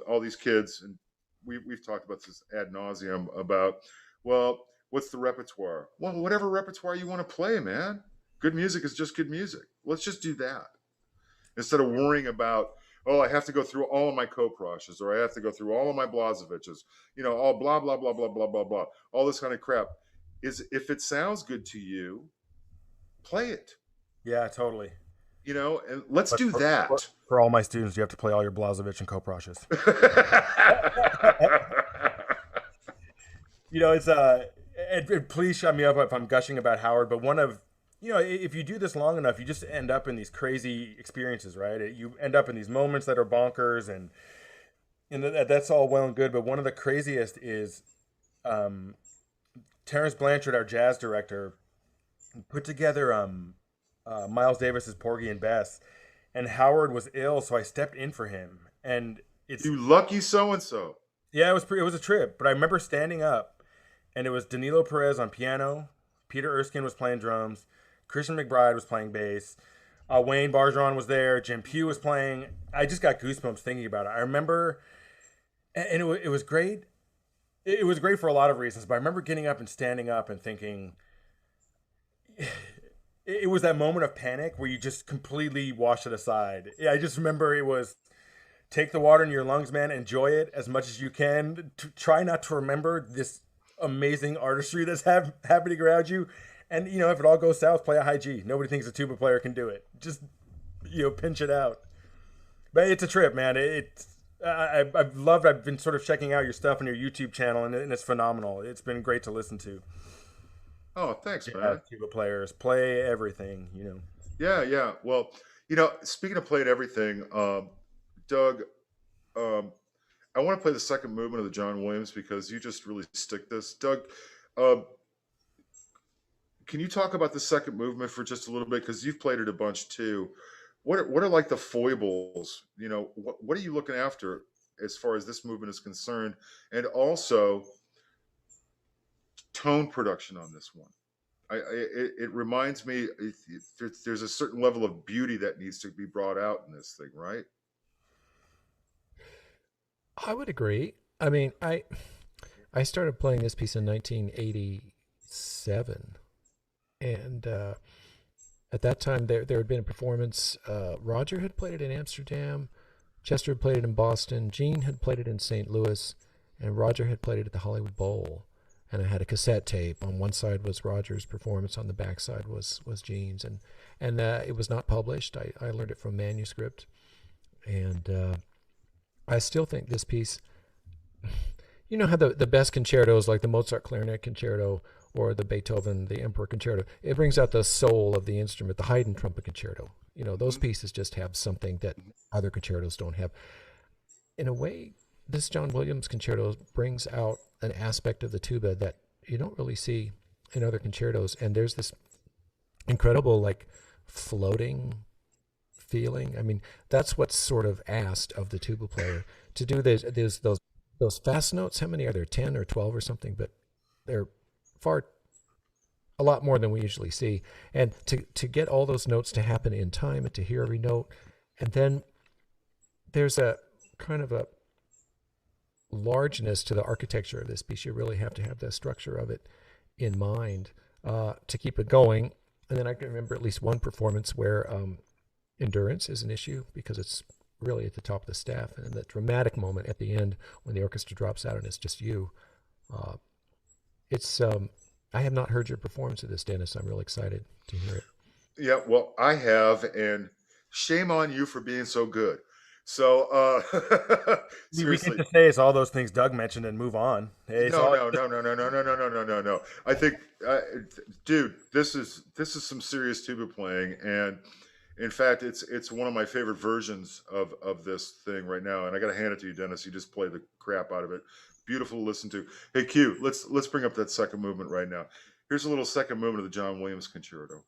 all these kids, and we've talked about this ad nauseum about, well, what's the repertoire? Well, whatever repertoire you want to play, man. Good music is just good music. Let's just do that. Instead of worrying about, oh, I have to go through all of my Koprashes, or I have to go through all of my Blazeviches, all blah, blah, blah, blah, blah, blah, blah, all this kind of crap. If it sounds good to you, play it. Yeah, totally. you know, and let's do for, that. For all my students, you have to play all your Blažević and Koprashes. You know, it's please shut me up if I'm gushing about Howard, but one of, you know, if you do this long enough, you just end up in these crazy experiences, right? You end up in these moments that are bonkers, and that's all well and good. But one of the craziest is Terrence Blanchard, our jazz director, put together Miles Davis's Porgy and Bess, and Howard was ill, so I stepped in for him. And it's you lucky so and so. Yeah, it was a trip, but I remember standing up, and it was Danilo Perez on piano, Peter Erskine was playing drums, Christian McBride was playing bass, Wayne Bargeron was there, Jim Pugh was playing. I just got goosebumps thinking about it. I remember, and it was great. It was great for a lot of reasons, but I remember getting up and standing up and thinking, it was that moment of panic where you just completely wash it aside. I just remember it was, take the water in your lungs, man. Enjoy it as much as you can. Try not to remember this amazing artistry that's happening around you. And, you know, if it all goes south, play a high G. Nobody thinks a tuba player can do it. Just, you know, pinch it out. But it's a trip, man. I've been sort of checking out your stuff on your YouTube channel, and it's phenomenal. It's been great to listen to. Oh, thanks, man. Tuba players play everything, you know. Yeah. Well, you know, speaking of playing everything, Doug, I want to play the second movement of the John Williams because you just really stick this. Doug, can you talk about the second movement for just a little bit? Because you've played it a bunch too. What are like the foibles? You know, what are you looking after as far as this movement is concerned? And also tone production on this one. It reminds me, there's a certain level of beauty that needs to be brought out in this thing, right? I would agree. I mean, I started playing this piece in 1987, and at that time there had been a performance. Roger had played it in Amsterdam, Chester had played it in Boston, Gene had played it in St. Louis, and Roger had played it at the Hollywood Bowl. And I had a cassette tape. On one side was Roger's performance, on the back side was Gene's, and it was not published. I learned it from manuscript, and I still think this piece, you know how the best concertos, like the Mozart Clarinet Concerto or the Beethoven, the Emperor Concerto, it brings out the soul of the instrument. The Haydn Trumpet Concerto, you know, those pieces just have something that other concertos don't have. In a way, this John Williams concerto brings out an aspect of the tuba that you don't really see in other concertos. And there's this incredible, like, floating feeling. I mean, that's what's sort of asked of the tuba player to do. There's those fast notes. How many are there? 10 or 12 or something, but they're a lot more than we usually see. And to get all those notes to happen in time and to hear every note. And then there's a kind of a largeness to the architecture of this piece. You really have to have the structure of it in mind to keep it going. And then I can remember at least one performance where endurance is an issue because it's really at the top of the staff, and that dramatic moment at the end when the orchestra drops out and it's just you. I have not heard your performance of this, Dennis. I'm really excited to hear it. Yeah, well, I have, and shame on you for being so good. So, we can just say it's all those things Doug mentioned and move on. Hey, no. I think, dude, this is some serious tuba playing, and in fact, it's one of my favorite versions of this thing right now. And I got to hand it to you, Dennis. You just play the crap out of it. Beautiful to listen to. Hey, Q, let's bring up that second movement right now. Here's a little second movement of the John Williams Concerto.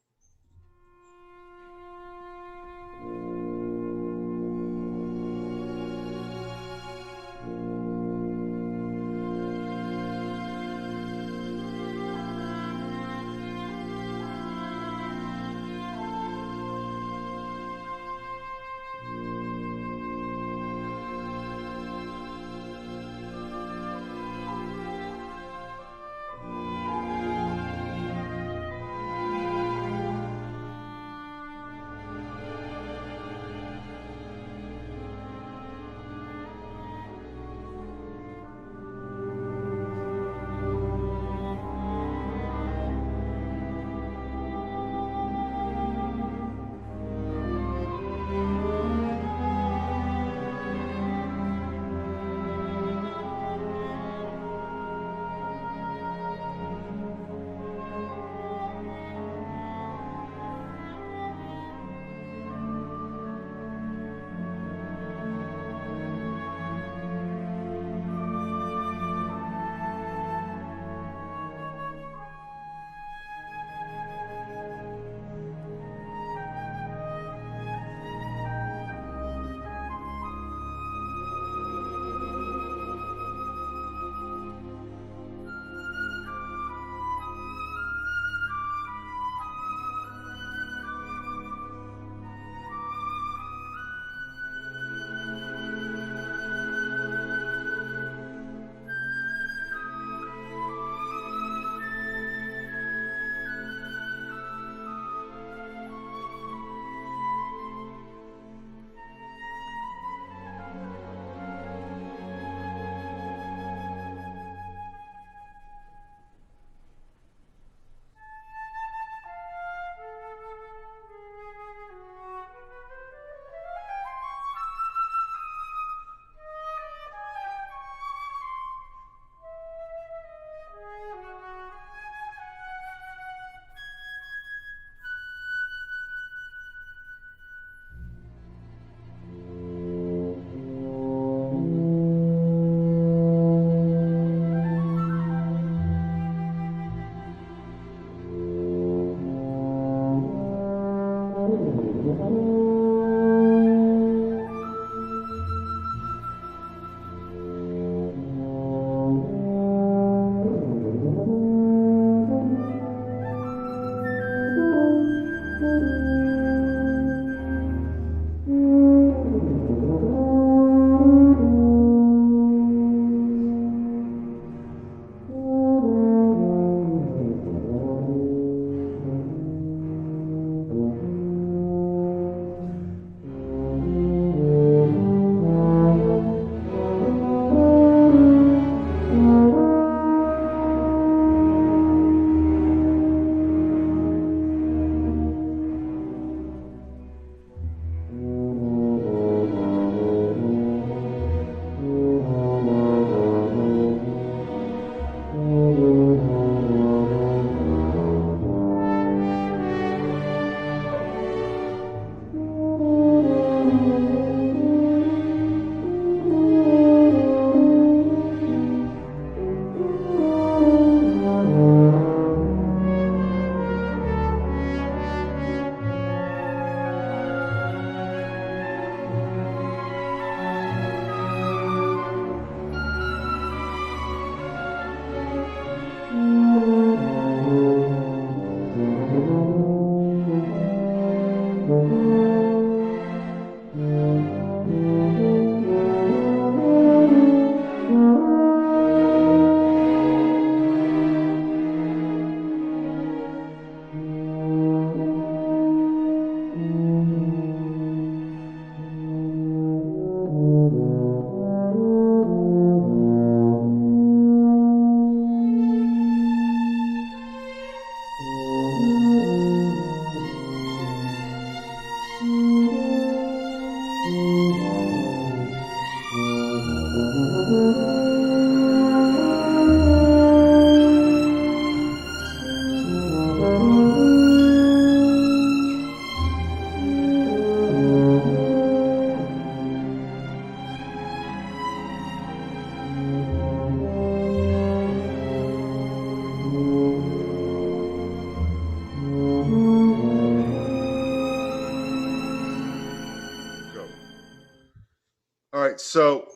All right, so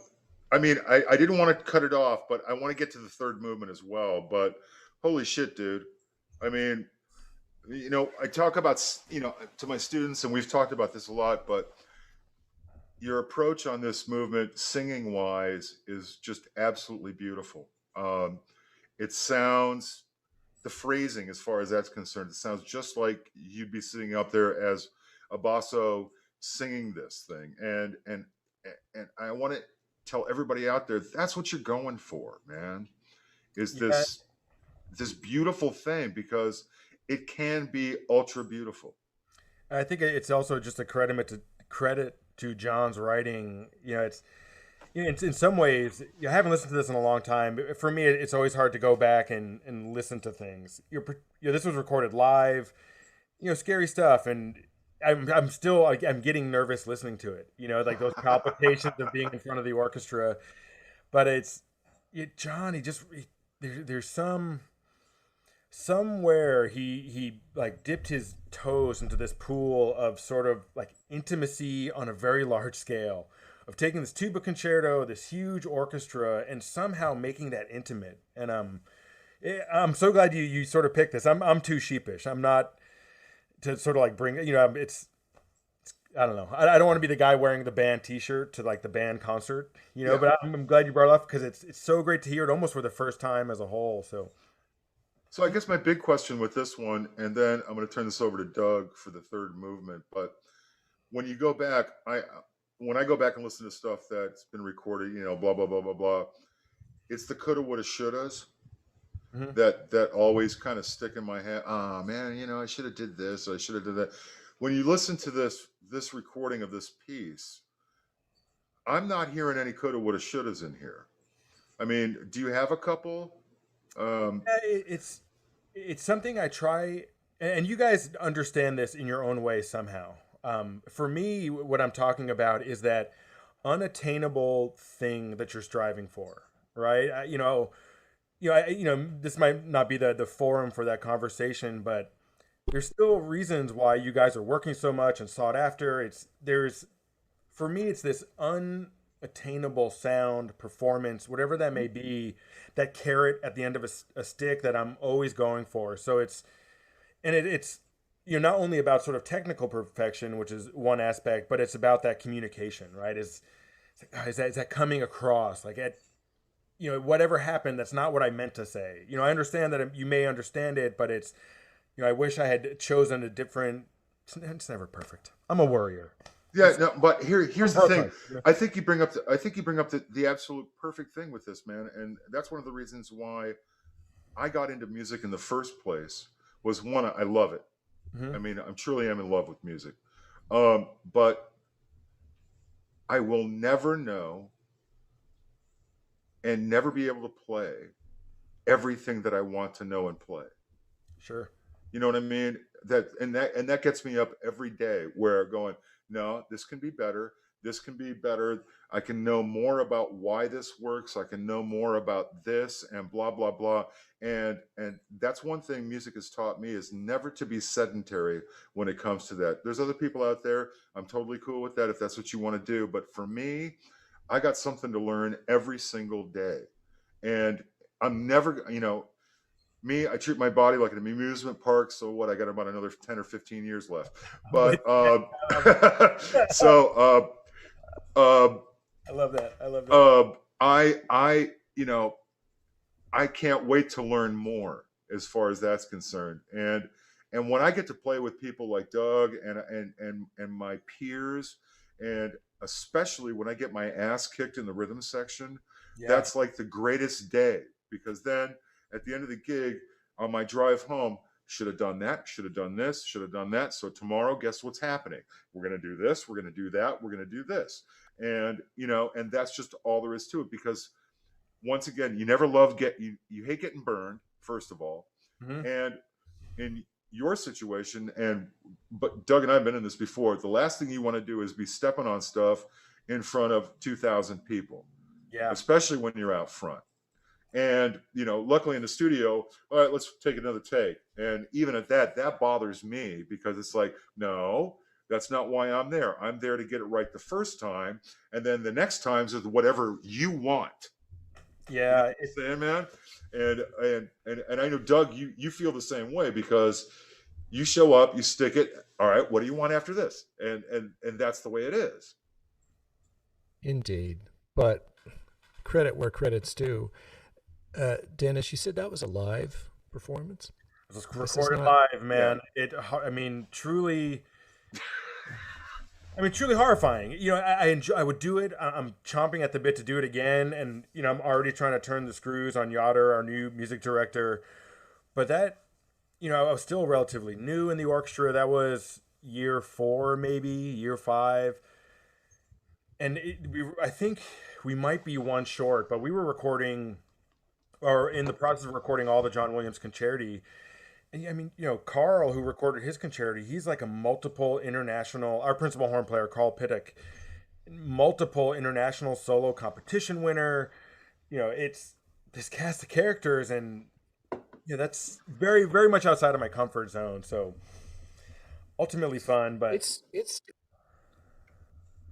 I mean, I didn't want to cut it off, but I want to get to the third movement as well. But holy shit, dude! I mean, I talk about to my students, and we've talked about this a lot. But your approach on this movement, singing wise, is just absolutely beautiful. It sounds the phrasing, as far as that's concerned, it sounds just like you'd be sitting up there as a basso singing this thing, and I want to tell everybody out there that's what you're going for, man. Is this beautiful thing, because it can be ultra beautiful. I think it's also just a credit to John's writing. It's in some ways, I haven't listened to this in a long time. But for me, it's always hard to go back and listen to things. This was recorded live, scary stuff, and I'm still I'm getting nervous listening to it. Like those palpitations of being in front of the orchestra. But John. There's somewhere he like dipped his toes into this pool of sort of like intimacy on a very large scale, of taking this tuba concerto, this huge orchestra, and somehow making that intimate. And I'm so glad you sort of picked this. I'm too sheepish. I'm not to sort of like bring it's I don't know. I don't want to be the guy wearing the band T-shirt to like the band concert, Yeah. But I'm glad you brought it up, because it's so great to hear it almost for the first time as a whole. So I guess my big question with this one, and then I'm going to turn this over to Doug for the third movement. But when you go back, when I go back and listen to stuff that's been recorded, blah blah blah blah blah, it's the coulda, woulda, shouldas that always kind of stick in my head. Ah, man, I should have did this, I should have did that. When you listen to this recording of this piece, I'm not hearing any coulda, woulda, shouldas in here. I mean, do you have a couple? It's something I try, and you guys understand this in your own way somehow. For me, what I'm talking about is that unattainable thing that you're striving for, right? This might not be the forum for that conversation, but there's still reasons why you guys are working so much and sought after. For me, it's this unattainable sound, performance, whatever that may be, that carrot at the end of a stick that I'm always going for. So it's not only about sort of technical perfection, which is one aspect, but it's about that communication, right? Is that coming across? Like whatever happened, that's not what I meant to say. I understand that you may understand it, but it's, I wish I had chosen a different. It's never perfect. I'm a worrier. Yeah, no, but here's the thing. I think you bring up the absolute perfect thing with this, man, and that's one of the reasons why I got into music in the first place. Was one, I love it. I mean, I'm truly am in love with music, but I will never know and never be able to play everything that I want to know and play. Sure. You know what I mean? That gets me up every day where going, no, this can be better. This can be better. I can know more about why this works. I can know more about this and blah, blah, blah. And that's one thing music has taught me, is never to be sedentary when it comes to that. There's other people out there. I'm totally cool with that if that's what you want to do. But for me, I got something to learn every single day. And I'm never, me, I treat my body like an amusement park. So what? I got about another 10 or 15 years left. But I love that. I can't wait to learn more as far as that's concerned. And when I get to play with people like Doug and my peers, and especially when I get my ass kicked in the rhythm section, that's like the greatest day, because then at the end of the gig on my drive home, should have done that, should have done this, should have done that. So tomorrow, guess what's happening? We're going to do this, we're going to do that, we're going to do this. And, and that's just all there is to it, because once again, you never love you hate getting burned, first of all. And in your situation, but Doug and I have been in this before, the last thing you want to do is be stepping on stuff in front of 2,000 people. Yeah. Especially when you're out front. And, luckily in the studio, all right, let's take another take. And even at that bothers me, because it's like, no, that's not why I'm there. I'm there to get it right the first time. And then the next times is whatever you want. Yeah. You know what I'm saying, man? And I know, Doug, you feel the same way, because you show up, you stick it. All right, what do you want after this? And that's the way it is. Indeed. But credit where credit's due. Dennis, you said that was a live performance? It was recorded live, man. Yeah. Truly horrifying. I would do it. I'm chomping at the bit to do it again. And, I'm already trying to turn the screws on Yoder, our new music director. But that, I was still relatively new in the orchestra. That was year 4, maybe, year 5. And I think we might be one short, but we were recording, or in the process of recording, all the John Williams concerti. And Carl, who recorded his concerti, he's like a multiple international, our principal horn player, Carl Pittick, multiple international solo competition winner. It's this cast of characters, and that's very, very much outside of my comfort zone. So ultimately fun, but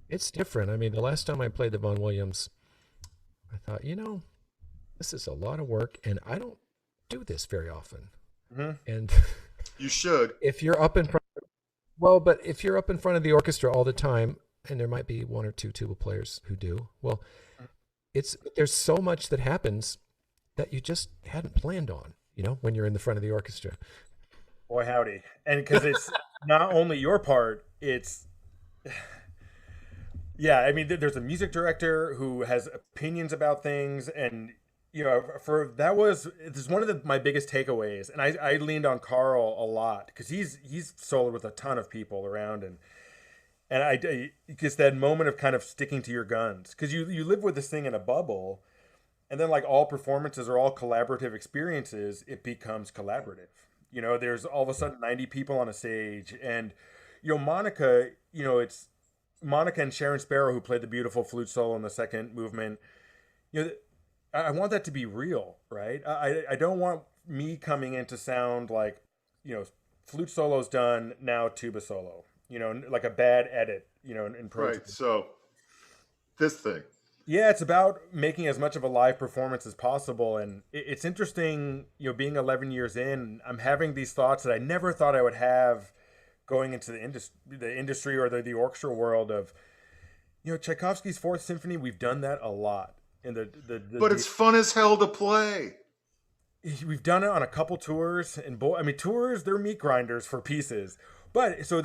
it's different. I mean, the last time I played the Von Williams, I thought, this is a lot of work, and I don't do this very often. And you should. If you're up in front, but if you're up in front of the orchestra all the time, and there might be one or two tuba players who do, well, there's so much that happens that you just hadn't planned on, when you're in the front of the orchestra. Boy, howdy. And because it's not only your part, it's... Yeah, I mean, there's a music director who has opinions about things, and this is one of my biggest takeaways, and I leaned on Carl a lot, because he's soloed with a ton of people around, and I just that moment of kind of sticking to your guns, because you live with this thing in a bubble, and then like all performances are all collaborative experiences, it becomes collaborative. There's all of a sudden 90 people on a stage, and Monica, it's Monica and Sharon Sparrow, who played the beautiful flute solo in the second movement. I want that to be real, right? I don't want me coming in to sound like, flute solo's done, now tuba solo. You know, like a bad edit. You know, in Pro. Right. So this thing. Yeah, it's about making as much of a live performance as possible, and it's interesting. You know, being 11 years in, I'm having these thoughts that I never thought I would have going into the industry or the orchestral world of, you know, Tchaikovsky's Fourth Symphony. We've done that a lot in but it's fun as hell to play. We've done it on a couple tours, and tours, they're meat grinders for pieces. But so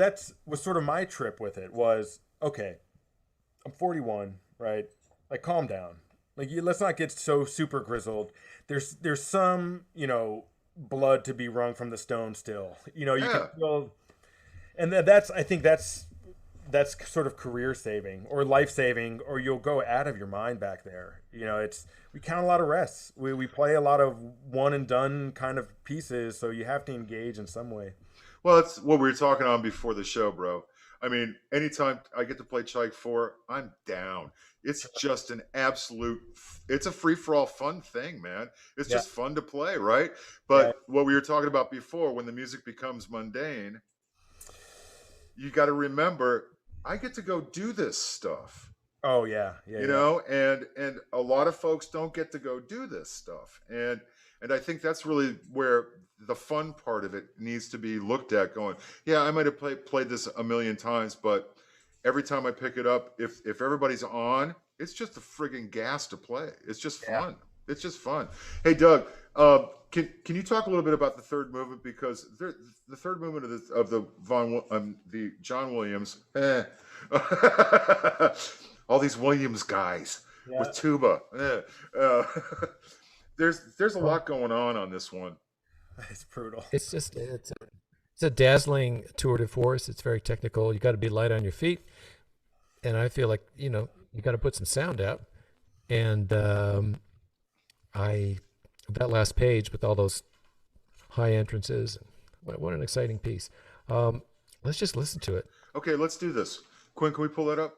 was sort of my trip with it was, okay, I'm 41, right? Like, calm down. Like, let's not get so super grizzled. There's some, you know, blood to be wrung from the stone still. You know, you can feel, and I think that's sort of career saving or life saving, or you'll go out of your mind back there. You know, we count a lot of rests. We play a lot of one and done kind of pieces, so you have to engage in some way. Well, that's what we were talking on before the show, bro. I mean, anytime I get to play Tchaik 4, I'm down. It's just it's a free-for-all fun thing, man. It's just fun to play, right? But what we were talking about before, when the music becomes mundane, you got to remember, I get to go do this stuff. Oh, yeah. You know, and a lot of folks don't get to go do this stuff. And I think that's really where the fun part of it needs to be looked at, going, yeah, I might have played this a million times, but every time I pick it up, if everybody's on, it's just a friggin' gas to play. It's just fun. It's just fun. Hey, Doug, can you talk a little bit about the third movement? Because the third movement of the John Williams, all these Williams guys with tuba. There's a lot going on this one. It's brutal. It's a dazzling tour de force. It's very technical. You got to be light on your feet, and I feel like, you know, you got to put some sound out. And that last page with all those high entrances, what an exciting piece. Let's just listen to it. Okay, let's do this. Quinn, can we pull that up?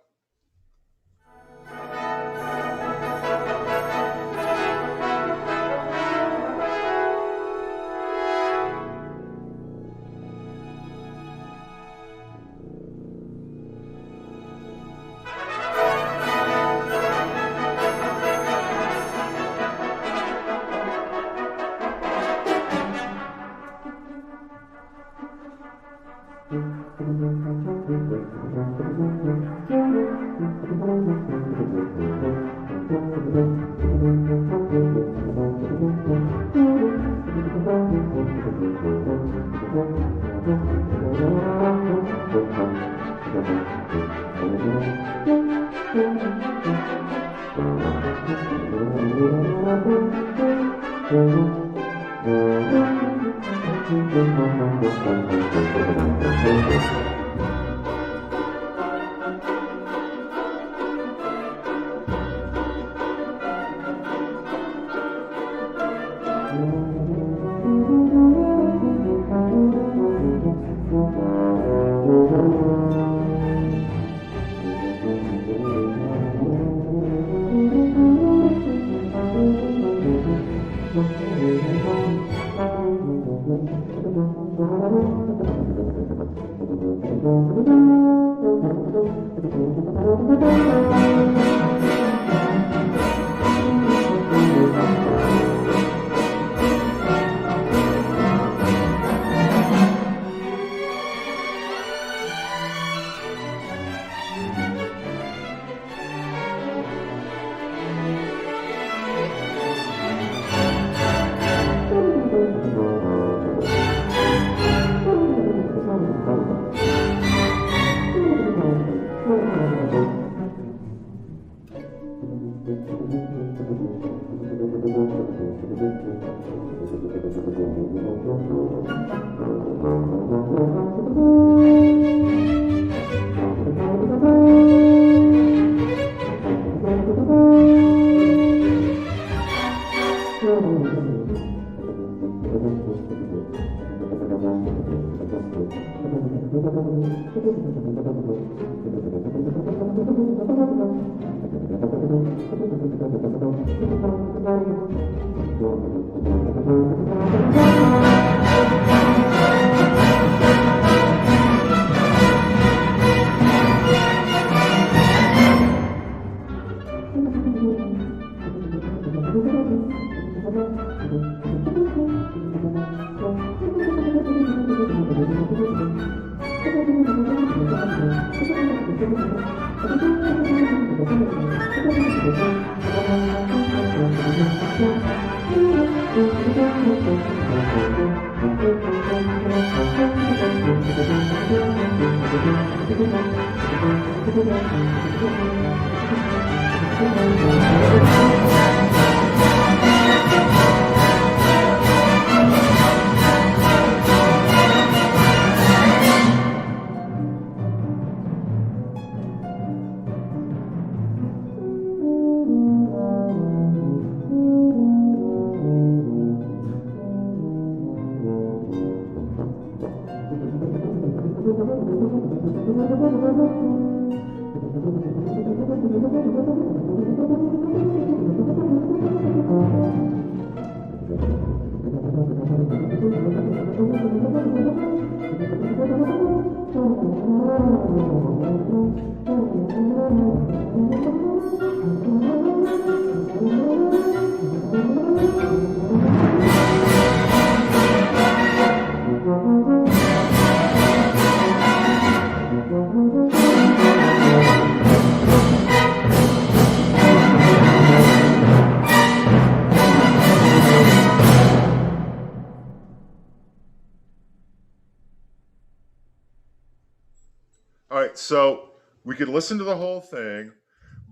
All right, so we could listen to the whole thing,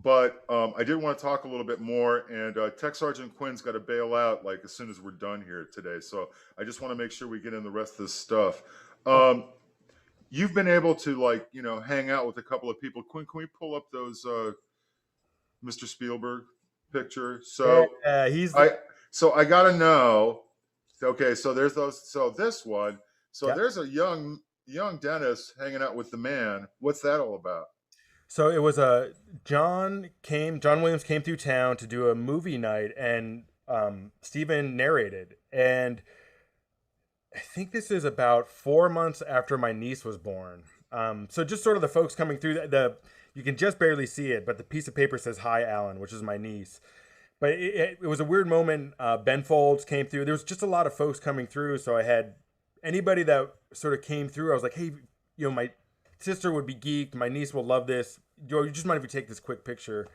but I did want to talk a little bit more. And Tech Sergeant Quinn's got to bail out like as soon as we're done here today. So I just want to make sure we get in the rest of this stuff. You've been able to hang out with a couple of people. Quinn, can we pull up those Mr. Spielberg picture? So he's. So I got to know. Okay, so there's those. So this one. So there's a young Dennis hanging out with the man. What's that all about? So it was John Williams came through town to do a movie night, and Stephen narrated. And I think this is about 4 months after my niece was born. So just sort of the folks coming through, you can just barely see it, but the piece of paper says, "Hi, Alan," which is my niece. But it was a weird moment. Ben Folds came through. There was just a lot of folks coming through. So I had anybody that sort of came through. I was like, hey, my sister would be geeked. My niece will love this. You just mind if we take this quick picture?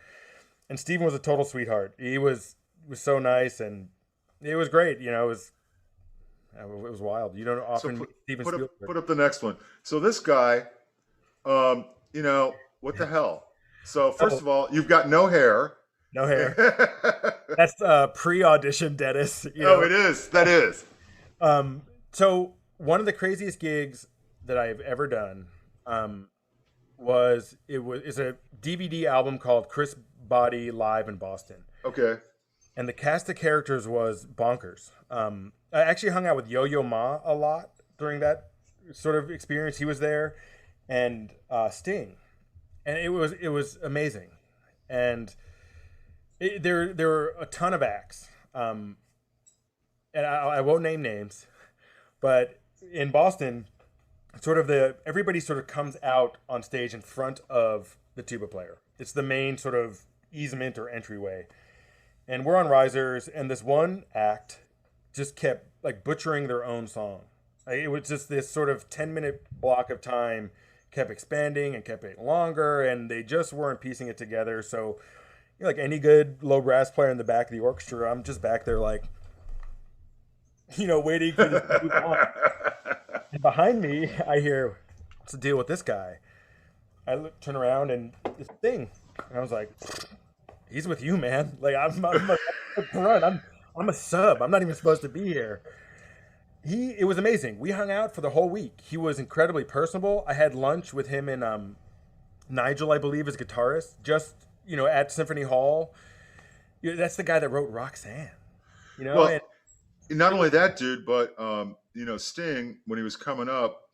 And Stephen was a total sweetheart. He was so nice, and it was great. It was wild. You don't often meet Steven Spielberg. Put up the next one. So this guy, what the hell? So first of all, you've got no hair. No hair. That's pre-audition, Dennis. Oh, it is. That is. So one of the craziest gigs that I've ever done is a DVD album called Chris Body Live in Boston. Okay. And the cast of characters was bonkers. I actually hung out with Yo-Yo Ma a lot during that sort of experience. He was there, and Sting, and it was amazing. And there were a ton of acts, and I won't name names, but in Boston, everybody sort of comes out on stage in front of the tuba player. It's the main sort of easement or entryway. And we're on risers, and this one act just kept butchering their own song. It was just this sort of 10-minute block of time kept expanding and kept getting longer, and they just weren't piecing it together. So, like any good low brass player in the back of the orchestra, I'm just back there waiting for this to move on. And behind me, I hear, what's the deal with this guy? I turn around, and this thing, and I was like, he's with you, man. I'm a grunt. I'm a sub. I'm not even supposed to be here. It was amazing. We hung out for the whole week. He was incredibly personable. I had lunch with him and Nigel, I believe, is guitarist, just at Symphony Hall. That's the guy that wrote Roxanne. Well, not only that, dude, but Sting, when he was coming up,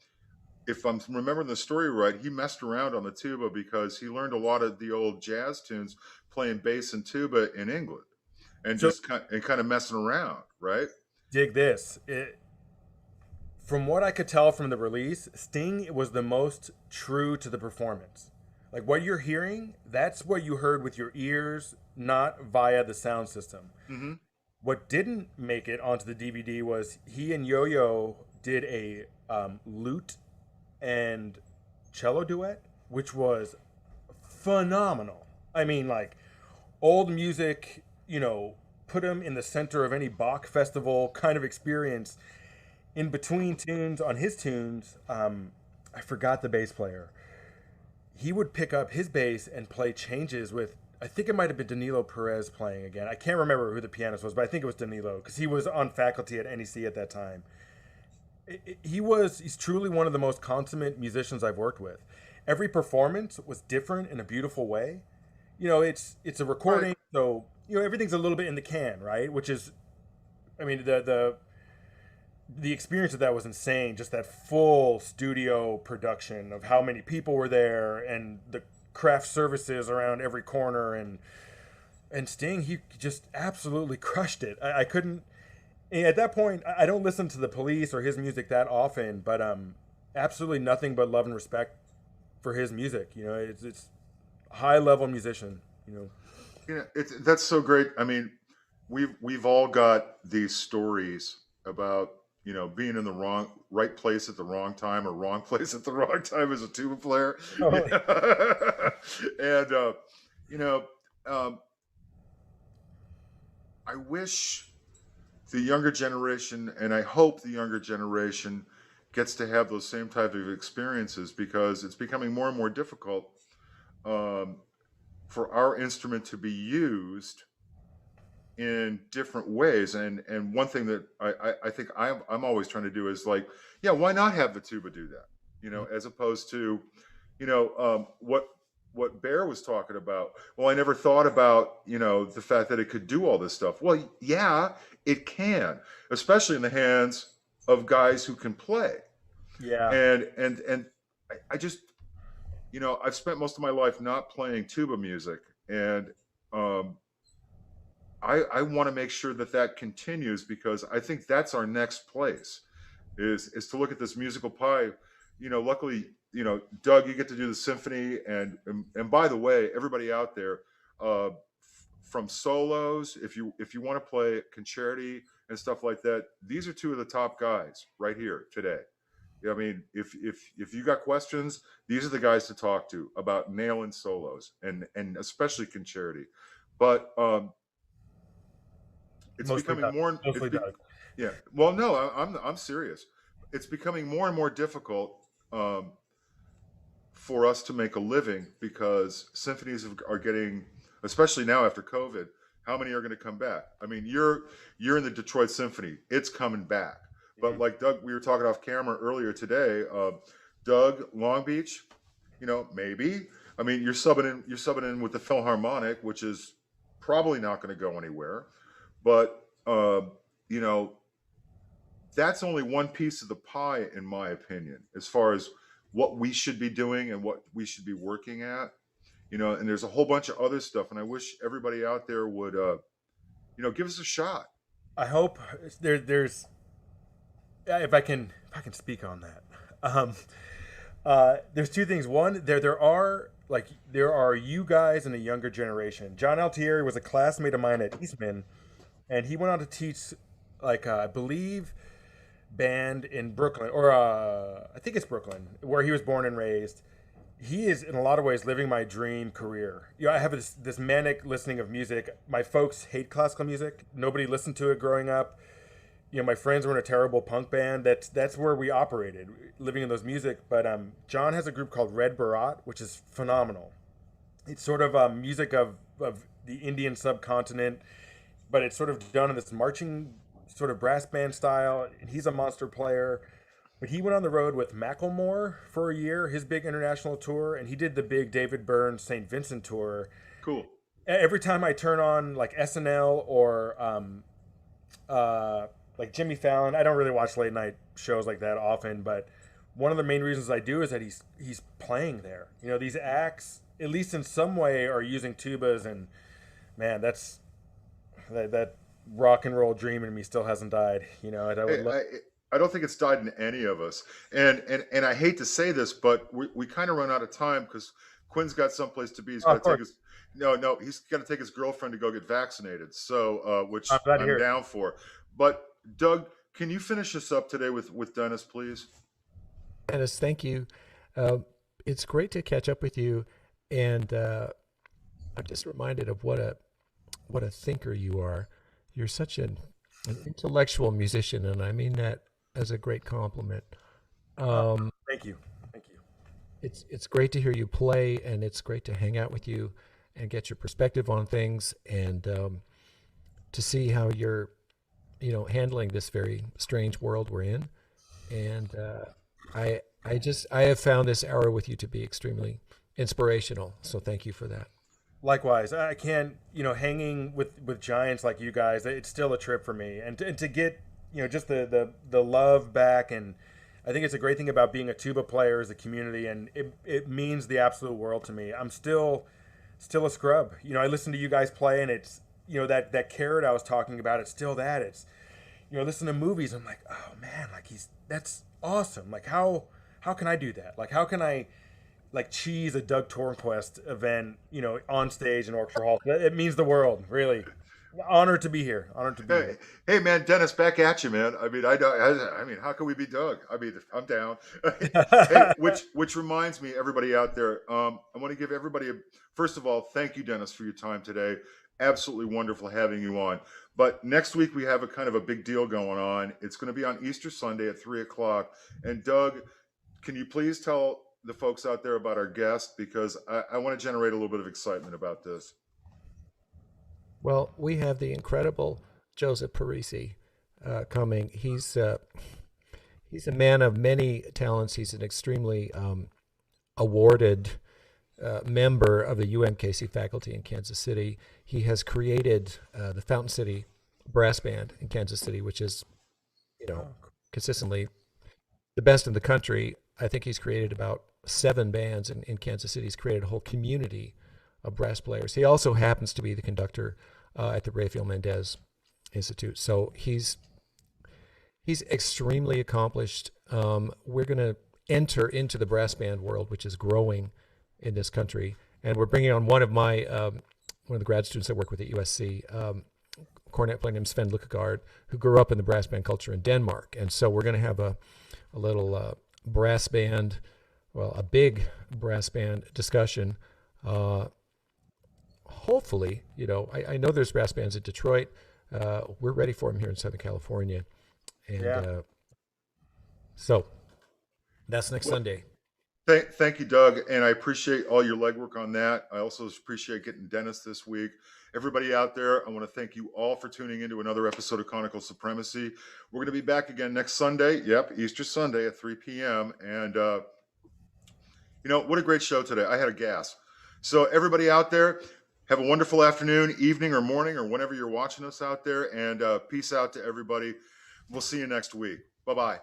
if I'm remembering the story right, he messed around on the tuba because he learned a lot of the old jazz tunes playing bass and tuba in England, and kind of messing around, right? Dig this. From what I could tell from the release, Sting was the most true to the performance. Like what you're hearing, that's what you heard with your ears, not via the sound system. Mm-hmm. What didn't make it onto the DVD was he and Yo-Yo did a lute and cello duet, which was phenomenal. I mean, like, old music, put him in the center of any Bach festival kind of experience. In between tunes, on his tunes, I forgot the bass player. He would pick up his bass and play changes with, I think it might have been Danilo Perez playing again. I can't remember who the pianist was, but I think it was Danilo, because he was on faculty at NEC at that time. He's truly one of the most consummate musicians I've worked with. Every performance was different in a beautiful way. It's a recording, so everything's a little bit in the can, right? Which is, I mean, the experience of that was insane. Just that full studio production of how many people were there and the craft services around every corner, and Sting, he just absolutely crushed it. I couldn't. At that point, I don't listen to the Police or his music that often, but absolutely nothing but love and respect for his music. It's high level musician. That's so great. I mean, we've all got these stories about being in the right place at the wrong time, or wrong place at the wrong time as a tuba player. And I wish the younger generation, and I hope the younger generation gets to have those same type of experiences, because it's becoming more and more difficult for our instrument to be used in different ways. And one thing that I think I'm always trying to do is, like, yeah, why not have the tuba do that? As opposed to, what Bear was talking about. Well, I never thought about, the fact that it could do all this stuff. Well, yeah, it can, especially in the hands of guys who can play. Yeah. And I just, I've spent most of my life not playing tuba music, and I want to make sure that continues, because I think that's our next place, is to look at this musical pie. Luckily, Doug, you get to do the symphony, and by the way, everybody out there, from solos, if you want to play concerti and stuff like that, these are two of the top guys right here today. I mean, if you got questions, these are the guys to talk to about nailing solos, and especially concerti. But it's Mostly becoming more. Yeah. Well, no, I'm serious. It's becoming more and more difficult for us to make a living, because symphonies are getting, especially now after COVID, how many are going to come back? I mean, you're in the Detroit Symphony. It's coming back. But like Doug, we were talking off camera earlier today. Doug, Long Beach, maybe. I mean, you're subbing in with the Philharmonic, which is probably not going to go anywhere. But that's only one piece of the pie, in my opinion, as far as what we should be doing and what we should be working at. And there's a whole bunch of other stuff, and I wish everybody out there would, give us a shot. I hope there's. If I can speak on that, there's two things. One, there are you guys in a younger generation. John Altieri was a classmate of mine at Eastman, and he went on to teach, I believe, band in Brooklyn, or I think it's Brooklyn, where he was born and raised. He is in a lot of ways living my dream career. I have this manic listening of music. My folks hate classical music. Nobody listened to it growing up. My friends were in a terrible punk band. That's where we operated, living in those music. But John has a group called Red Bharat, which is phenomenal. It's sort of music of the Indian subcontinent, but it's sort of done in this marching sort of brass band style. And he's a monster player. But he went on the road with Macklemore for a year, his big international tour, and he did the big David Byrne St. Vincent tour. Cool. Every time I turn on like SNL or like Jimmy Fallon, I don't really watch late night shows like that often, but one of the main reasons I do is that he's playing there. These acts, at least in some way, are using tubas, and man, that rock and roll dream in me still hasn't died. I don't think it's died in any of us. And I hate to say this, but we kind of run out of time, because Quinn's got someplace to be. He's got to take his he's got to take his girlfriend to go get vaccinated. So which I'm down for. But Doug, can you finish us up today with Dennis, please? Dennis, thank you. it's great to catch up with you, and I'm just reminded of what a thinker you are. You're such an intellectual musician, and I mean that as a great compliment. Thank you. It's great to hear you play, and it's great to hang out with you and get your perspective on things, and to see how you're, handling this very strange world we're in. And I have found this hour with you to be extremely inspirational. So thank you for that. Likewise, I can't, hanging with giants like you guys, it's still a trip for me. And to get, just the love back. And I think it's a great thing about being a tuba player as a community, and it means the absolute world to me. I'm still a scrub. I listen to you guys play, and it's, that carrot I was talking about, it's still that. It's, listen to movies, I'm like, oh man, like that's awesome. Like how can I do that? Like how can I cheese a Doug Tornquist event, on stage in Orchestra Hall? It means the world, really. Honored to be here. Hey, man, Dennis, back at you, man. I mean, how can we be Doug? I mean, I'm down. Hey, which reminds me, everybody out there, I want to give everybody first of all, thank you, Dennis, for your time today. Absolutely wonderful having you on. But next week we have a kind of a big deal going on. It's going to be on Easter Sunday at 3:00. And Doug, can you please tell the folks out there about our guest, because I want to generate a little bit of excitement about this. Well, we have the incredible Joseph Parisi coming. He's a man of many talents. He's an extremely awarded member of the UMKC faculty in Kansas City. He has created the Fountain City Brass Band in Kansas City, which is, consistently the best in the country. I think he's created about 7 bands in Kansas City. He's created a whole community of brass players. He also happens to be the conductor at the Rafael Mendez Institute. So he's extremely accomplished. We're going to enter into the brass band world, which is growing in this country. And we're bringing on one of the grad students I work with at USC, cornet player named Sven Lukkegaard, who grew up in the brass band culture in Denmark. And so we're going to have a little brass band, a big brass band discussion. Hopefully, I know there's brass bands in Detroit. We're ready for them here in Southern California. And so that's next Sunday. Thank you, Doug. And I appreciate all your legwork on that. I also appreciate getting Dennis this week. Everybody out there, I want to thank you all for tuning into another episode of Conical Supremacy. We're going to be back again next Sunday. Yep, Easter Sunday at 3 p.m. And, what a great show today. I had a gas. So everybody out there, have a wonderful afternoon, evening, or morning, or whenever you're watching us out there. And peace out to everybody. We'll see you next week. Bye-bye.